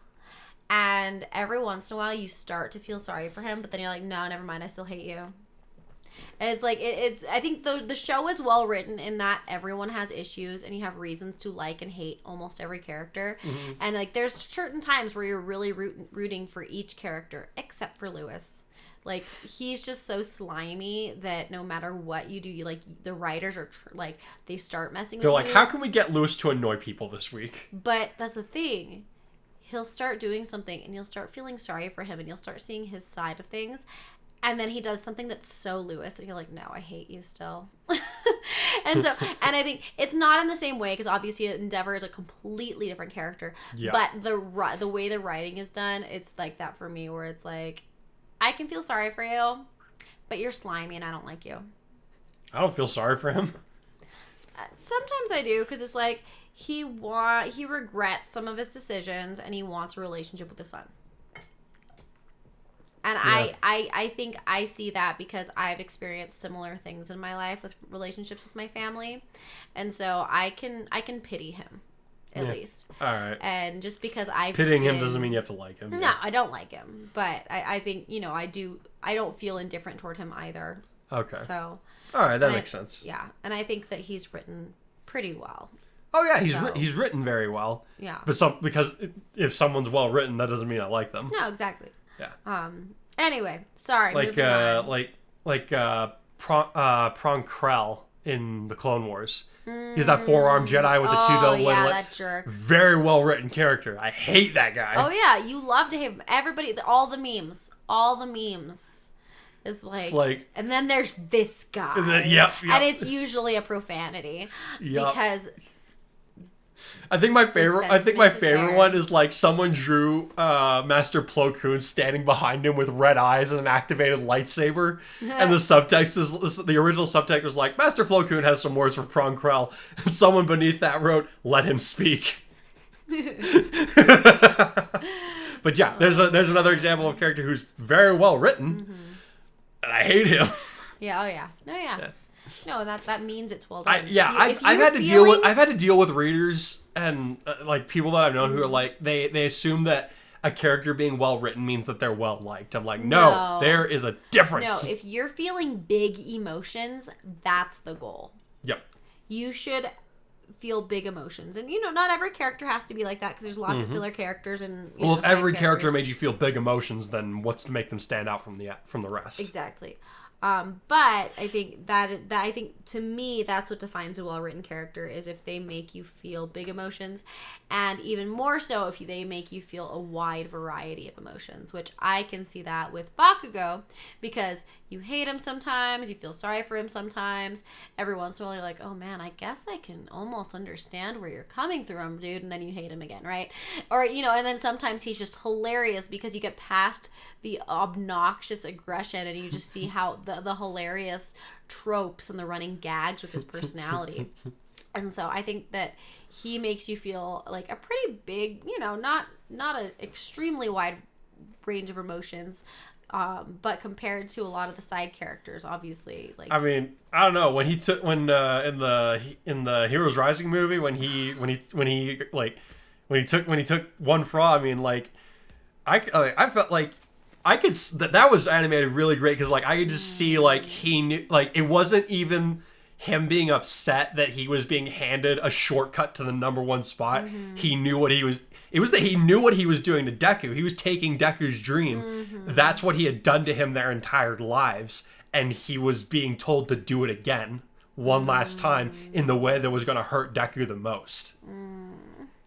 And every once in a while, you start to feel sorry for him, but then you're like, no, never mind, I still hate you. And it's like, I think the show is well written in that everyone has issues, and you have reasons to like and hate almost every character. Mm-hmm. And, like, there's certain times where you're really rooting for each character, except for Lewis. Like, he's just so slimy that no matter what you do, the writers are, they start messing with you. They're like, how can we get Lewis to annoy people this week? But that's the thing. He'll start doing something, and you'll start feeling sorry for him, and you'll start seeing his side of things. And then he does something that's so Lewis, and you're like, no, I hate you still. and I think it's not in the same way, because obviously Endeavor is a completely different character. Yeah. But the way the writing is done, it's like that for me, where it's like, I can feel sorry for you, but you're slimy, and I don't like you. I don't feel sorry for him. Sometimes I do, because it's like, he regrets some of his decisions, and he wants a relationship with his son. And yeah. I think I see that because I've experienced similar things in my life with relationships with my family, and so I can pity him at least. All right. And just because pitying him doesn't mean you have to like him. No, I don't like him, but I think I don't feel indifferent toward him either. Okay. So. All right, that makes sense. Yeah, and I think that he's written pretty well. Oh yeah, he's written very well. Yeah. But because if someone's well written, that doesn't mean I like them. No, exactly. Yeah. Anyway, sorry. Like Pronkrell in the Clone Wars. He's that four-armed Jedi with the two double. Oh yeah, that jerk. Very well written character. I hate that guy. Oh yeah, you love to hate him. Everybody, all the memes. Is like, and then there's this guy. And it's usually a profanity. Yep. Because I think my favorite one is like someone drew Master Plo Koon standing behind him with red eyes and an activated lightsaber, and the subtext is the original subtext was like, Master Plo Koon has some words for Pronkrell, and someone beneath that wrote, "Let him speak." But yeah, there's another example of a character who's very well written, and I hate him. Yeah. Oh yeah. No. Yeah. No, that means it's well done. I've had to deal with readers and like people that I've known who are like they assume that a character being well written means that they're well liked. I'm like, no, there is a difference. No, if you're feeling big emotions, that's the goal. Yep. You should feel big emotions, and not every character has to be like that because there's lots of filler characters and. If every character made you feel big emotions, then what's to make them stand out from the rest? Exactly. But I think that to me that's what defines a well-written character is if they make you feel big emotions, and even more so if they make you feel a wide variety of emotions, which I can see that with Bakugo, because you hate him sometimes, you feel sorry for him sometimes, every once in a while you're like, oh man, I guess I can almost understand where you're coming from, dude, and then you hate him again, right? Or and then sometimes he's just hilarious because you get past the obnoxious aggression and you just see how the hilarious tropes and the running gags with his personality. And so I think that he makes you feel like a pretty big, not an extremely wide range of emotions, but compared to a lot of the side characters, obviously, like, I mean, I don't know, when in the Heroes Rising movie, when he took one for all, I mean, like, I felt like I could that was animated really great because like I could just see like he knew, like it wasn't even him being upset that he was being handed a shortcut to the number one spot. He knew what he was. It was that he knew what he was doing to Deku. He was taking Deku's dream. That's what he had done to him their entire lives, and he was being told to do it again one last time in the way that was going to hurt Deku the most.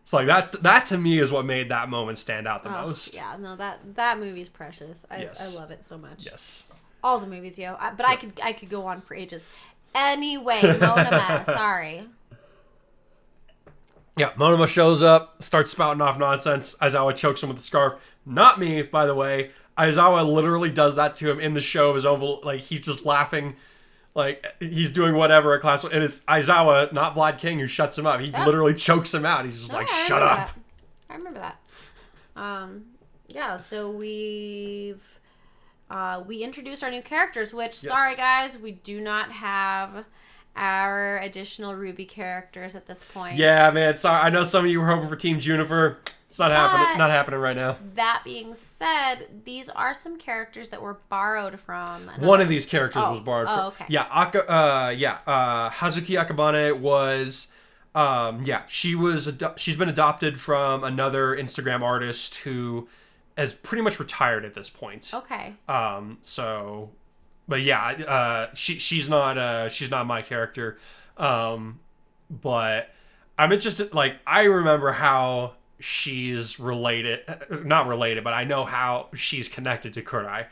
So like that to me is what made that moment stand out the most. Yeah, no, that movie's precious. I love it so much. Yes. All the movies, but I could go on for ages. Anyway, Monoma, sorry. Yeah, Monoma shows up, starts spouting off nonsense. Aizawa chokes him with the scarf. Not me, by the way. Aizawa literally does that to him in the show of his own. Like, he's just laughing. Like, he's doing whatever at class. And it's Aizawa, not Vlad King, who shuts him up. He literally chokes him out. He's just like, shut up. I remember that. Yeah, so we introduced our new characters, which, sorry guys, we do not have our additional Ruby characters at this point. Yeah, man. Sorry. I know some of you were hoping for Team Juniper. It's not happening. Not happening right now. That being said, these are some characters that were borrowed from. One of these characters was borrowed from. Oh, okay. Yeah, Hazuki Akabane was. She's been adopted from another Instagram artist who has pretty much retired at this point. Okay. But yeah, she's not my character. But I'm interested. Like, I remember how she's not related, but I know how she's connected to Kurai.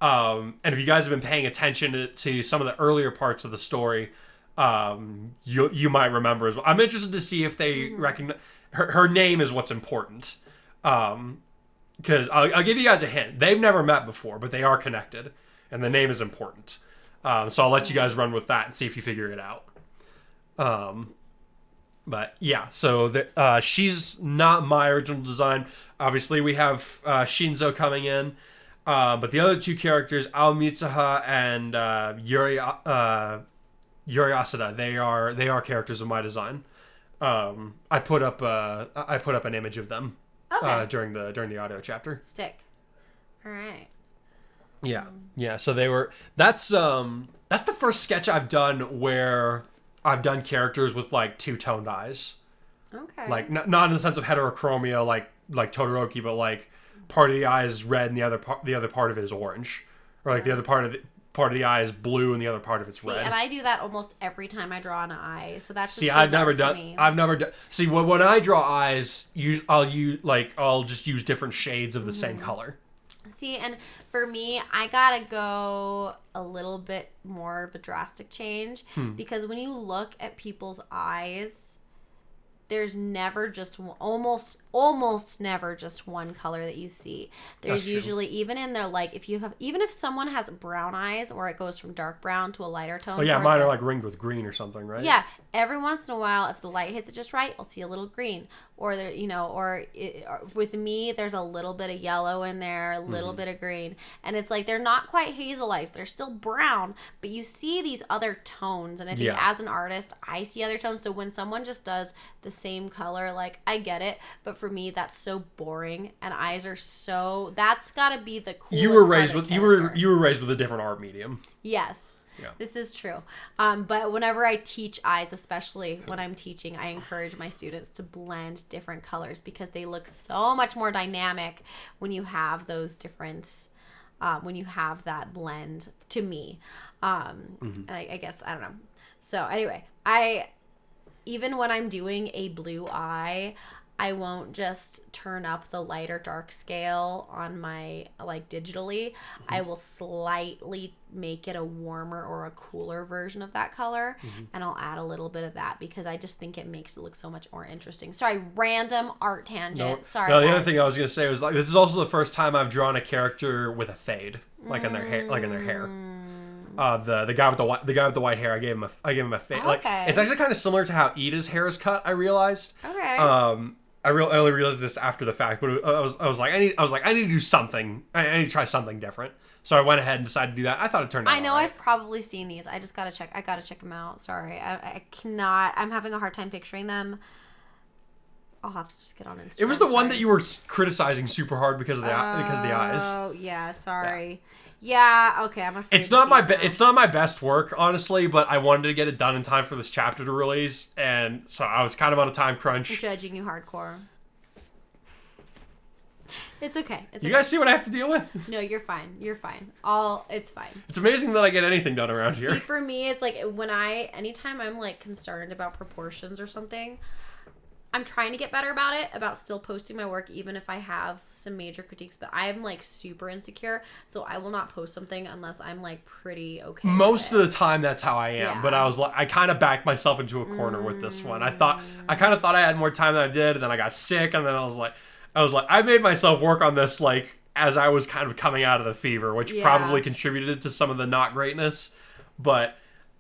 And if you guys have been paying attention to some of the earlier parts of the story, you might remember as well. I'm interested to see if they recognize her name is what's important. Because I'll give you guys a hint. They've never met before, but they are connected, and the name is important. So I'll let you guys run with that and see if you figure it out. But yeah, so she's not my original design. Obviously, we have Shinzo coming in, but the other two characters, Ao Mitsuha and Yuri Asada, they are characters of my design. I put up an image of them during the audio chapter. Stick. All right. Yeah. So they were. That's the first sketch I've done where I've done characters with like two-toned eyes. Okay. Like not in the sense of heterochromia, like Todoroki, but like part of the eye is red and the other part of it is orange, or like the other part of the eye is blue and the other part of it's red. And I do that almost every time I draw an eye. So that's just I've never done. See, when I draw eyes, I'll just use different shades of the same color. See, and for me, I gotta go a little bit more of a drastic change because when you look at people's eyes, there's never just almost never just one color that you see. There's usually, even in their, like, even if someone has brown eyes or it goes from dark brown to a lighter tone. Oh yeah, mine are like ringed with green or something, right? Yeah, every once in a while, if the light hits it just right, I'll see a little green. Or with me, there's a little bit of yellow in there, a little bit of green, and it's like they're not quite hazel eyes; they're still brown, but you see these other tones. And I think as an artist, I see other tones. So when someone just does the same color, like, I get it, but for me, that's so boring. And eyes are that's got to be the coolest. You were raised with a different art medium. Yes. Yeah. This is true. But whenever I teach eyes, especially when I'm teaching, I encourage my students to blend different colors because they look so much more dynamic when you have those different, when you have that blend, to me. And I guess, I don't know. So anyway, even when I'm doing a blue eye, I won't just turn up the light or dark scale on my, like, digitally. I will slightly make it a warmer or a cooler version of that color, and I'll add a little bit of that because I just think it makes it look so much more interesting. Sorry, random art tangent. Sorry. No, the other thing I was gonna say was, like, this is also the first time I've drawn a character with a fade, like in their hair, The guy with the white hair, I gave him a fade. Okay. Like, it's actually kind of similar to how Ida's hair is cut. I realized. Okay. I only realized this after the fact, but I was like, I need to do something. I need to try something different. So I went ahead and decided to do that. I thought it turned out. I know, all right. I've probably seen these. I just gotta check. I gotta check them out. Sorry, I cannot. I'm having a hard time picturing them. I'll have to just get on Instagram. It was the one that you were criticizing super hard because of the eyes. Oh yeah, sorry. Yeah, okay, I'm afraid. It's not my best work, honestly, but I wanted to get it done in time for this chapter to release, and so I was kind of on a time crunch. I'm judging you hardcore. It's okay. You guys see what I have to deal with? No, you're fine. You're fine. It's fine. It's amazing that I get anything done around here. See, for me, it's like anytime I'm like concerned about proportions or something, I'm trying to get better about still posting my work, even if I have some major critiques, but I'm like super insecure, so I will not post something unless I'm like pretty okay. Most of the time, that's how I am, Yeah. but I kind of backed myself into a corner with this one. I kind of thought I had more time than I did, and then I got sick, and then I was like, I made myself work on this like as I was kind of coming out of the fever, which probably contributed to some of the not greatness, but.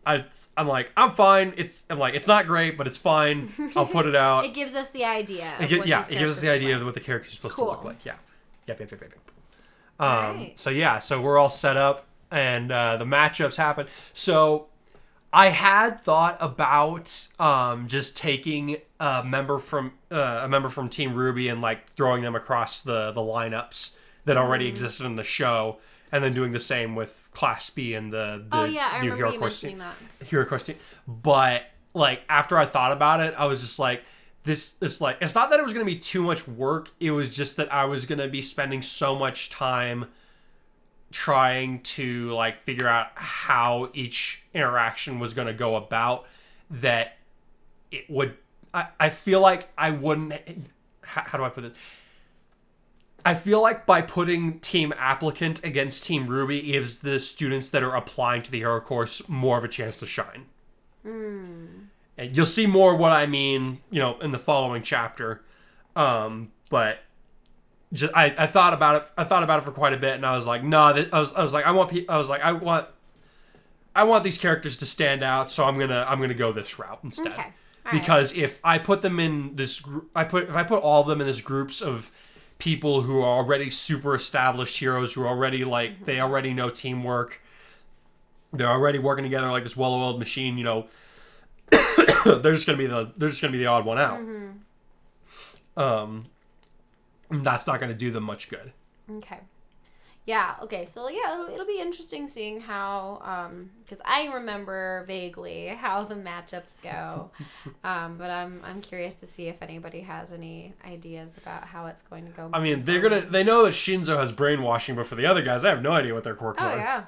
I'm like, I'm fine. It's not great, but it's fine. I'll put it out. It gives us the idea. It gives us the idea of what the character's supposed to look like. Yeah. Yep. Right. So we're all set up, and the matchups happen. So I had thought about just taking a member from Team Ruby and like throwing them across the lineups that already existed in the show. And then doing the same with Class B and the I new remember Hero you Corps mentioning team. that. Hero Corps team. But like after I thought about it, I was just like, this like it's not that it was gonna be too much work. It was just that I was gonna be spending so much time trying to like figure out how each interaction was gonna go about that it would. I feel like I wouldn't. How do I put it? I feel like by putting Team Applicant against Team Ruby gives the students that are applying to the Hero Course more of a chance to shine. And you'll see more what I mean, in the following chapter. But just I thought about it. I thought about it for quite a bit, and I was like, no. I want these characters to stand out, so I'm gonna go this route instead. Okay. Because if I put them in this, if I put all of them in this groups of people who are already super established heroes, who already they already know teamwork, they're already working together like this well-oiled machine. They're just gonna be the odd one out. That's not gonna do them much good. Okay. Yeah. Okay. So it'll be interesting seeing how because I remember vaguely how the matchups go, but I'm curious to see if anybody has any ideas about how it's going to go. I mean, they know that Shinzo has brainwashing, but for the other guys, I have no idea what their quirks are. Oh yeah.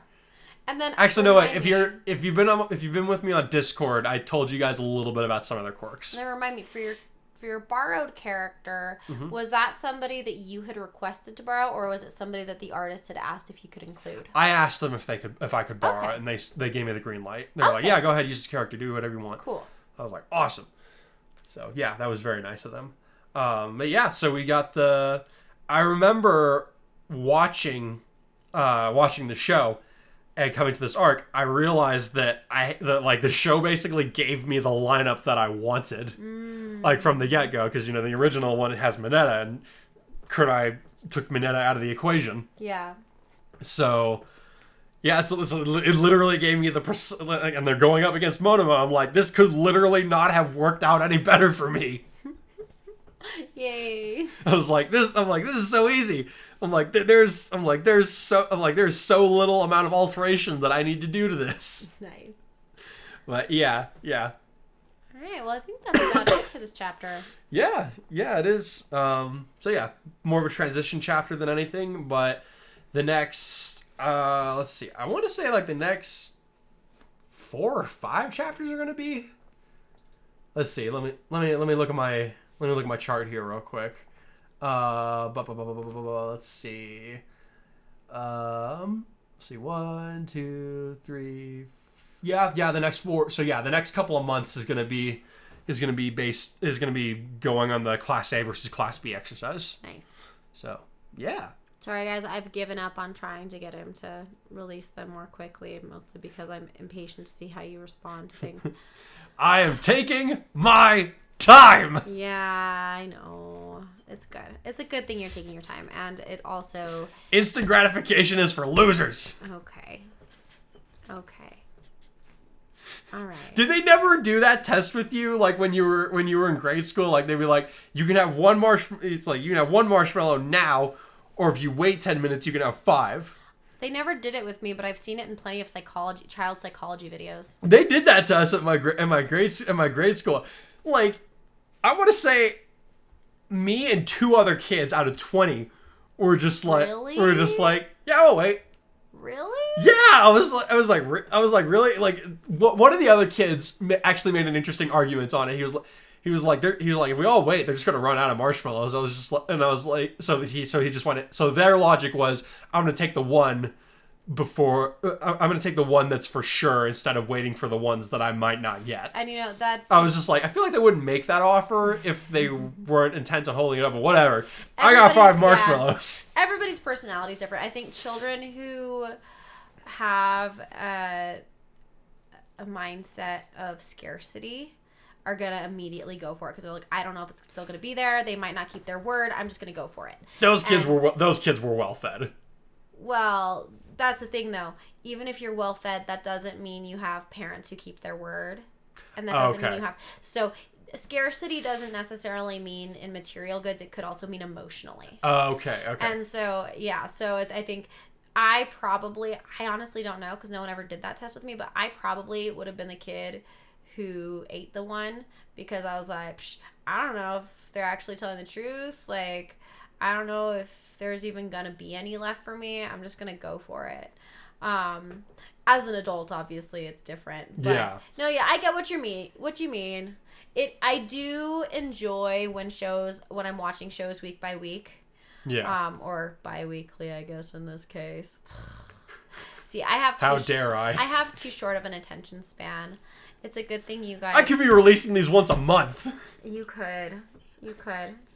And then actually, no. If you've been with me on Discord, I told you guys a little bit about some of their quirks. Then remind me for your borrowed character, was that somebody that you had requested to borrow, or was it somebody that the artist had asked if you could include? I asked them if I could borrow it, and they gave me the green light. They were like, "Yeah, go ahead, use this character, do whatever you want." Cool. I was like, "Awesome." So yeah, that was very nice of them. But yeah, so we got I remember watching the show. And coming to this arc, I realized that the show basically gave me the lineup that I wanted, like from the get go, because the original one has Mineta, and Kurai took Mineta out of the equation. Yeah. So, yeah, so it literally gave me and they're going up against Monoma. I'm like, this could literally not have worked out any better for me. Yay! I was like, this is so easy. There's so little amount of alteration that I need to do to this. Nice. But yeah. All right. Well, I think that's about it for this chapter. Yeah, it is. So yeah, more of a transition chapter than anything. But the next, let's see. I want to say like the next 4 or 5 chapters are going to be. Let's see. Let me look at my chart here real quick. Let's see. Let's see. 1, 2, 3. Yeah. The next 4. So yeah, the next couple of months is gonna be going on the Class A versus Class B exercise. Nice. So yeah. Sorry guys, I've given up on trying to get him to release them more quickly, mostly because I'm impatient to see how you respond to things. I am taking my time. Yeah, I know. It's good. It's a good thing you're taking your time, and it also... Instant gratification is for losers. Okay. All right. Did they never do that test with you, like when you were in grade school? Like they'd be like, you can have one It's like you can have one marshmallow now, or if you wait 10 minutes, you can have 5. They never did it with me, but I've seen it in plenty of child psychology videos. They did that to us at my grade school. Like, I want to say, me and 2 other kids out of 20 were just like, yeah, I'll wait. Really? Yeah, I was like, really? Like, one of the other kids actually made an interesting argument on it. He was like, if we all wait, they're just gonna run out of marshmallows. I was like, so he just went. So their logic was, I'm gonna take the one I'm gonna take the one that's for sure instead of waiting for the ones that I might not get. And I was just like, I feel like they wouldn't make that offer if they weren't intent on holding it up, but whatever. I got 5 marshmallows. Yeah. Everybody's personality is different. I think children who have a mindset of scarcity are gonna immediately go for it because they're like, I don't know if it's still gonna be there. They might not keep their word. I'm just gonna go for it. Those kids were well fed. Well, that's the thing though. Even if you're well fed, that doesn't mean you have parents who keep their word, and that doesn't mean you have. So scarcity doesn't necessarily mean in material goods. It could also mean emotionally. Okay. And so yeah, so I think. I honestly don't know because no one ever did that test with me, but I probably would have been the kid who ate the one because I was like, I don't know if they're actually telling the truth. Like, I don't know if there's even going to be any left for me. I'm just going to go for it. As an adult, obviously, it's different. But yeah. No, yeah, I get what you mean. I do enjoy when I'm watching shows week by week. Yeah. Or bi-weekly, I guess, in this case. See, I have How dare I? I have too short of an attention span. It's a good thing you guys... I could be releasing these once a month. You could.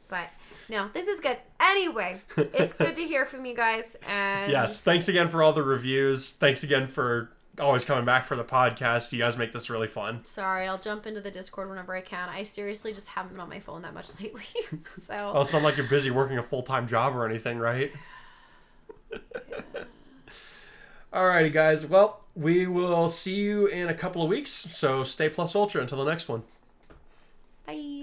But, no, this is good. Anyway, it's good to hear from you guys. And yes, thanks again for all the reviews. Thanks again for always coming back for the podcast. You guys make this really fun. Sorry, I'll jump into the Discord whenever I can. I seriously just haven't been on my phone that much lately. So. Oh, it's not like you're busy working a full-time job or anything, right? Yeah. Alrighty, guys. Well, we will see you in a couple of weeks. So stay plus ultra until the next one. Bye.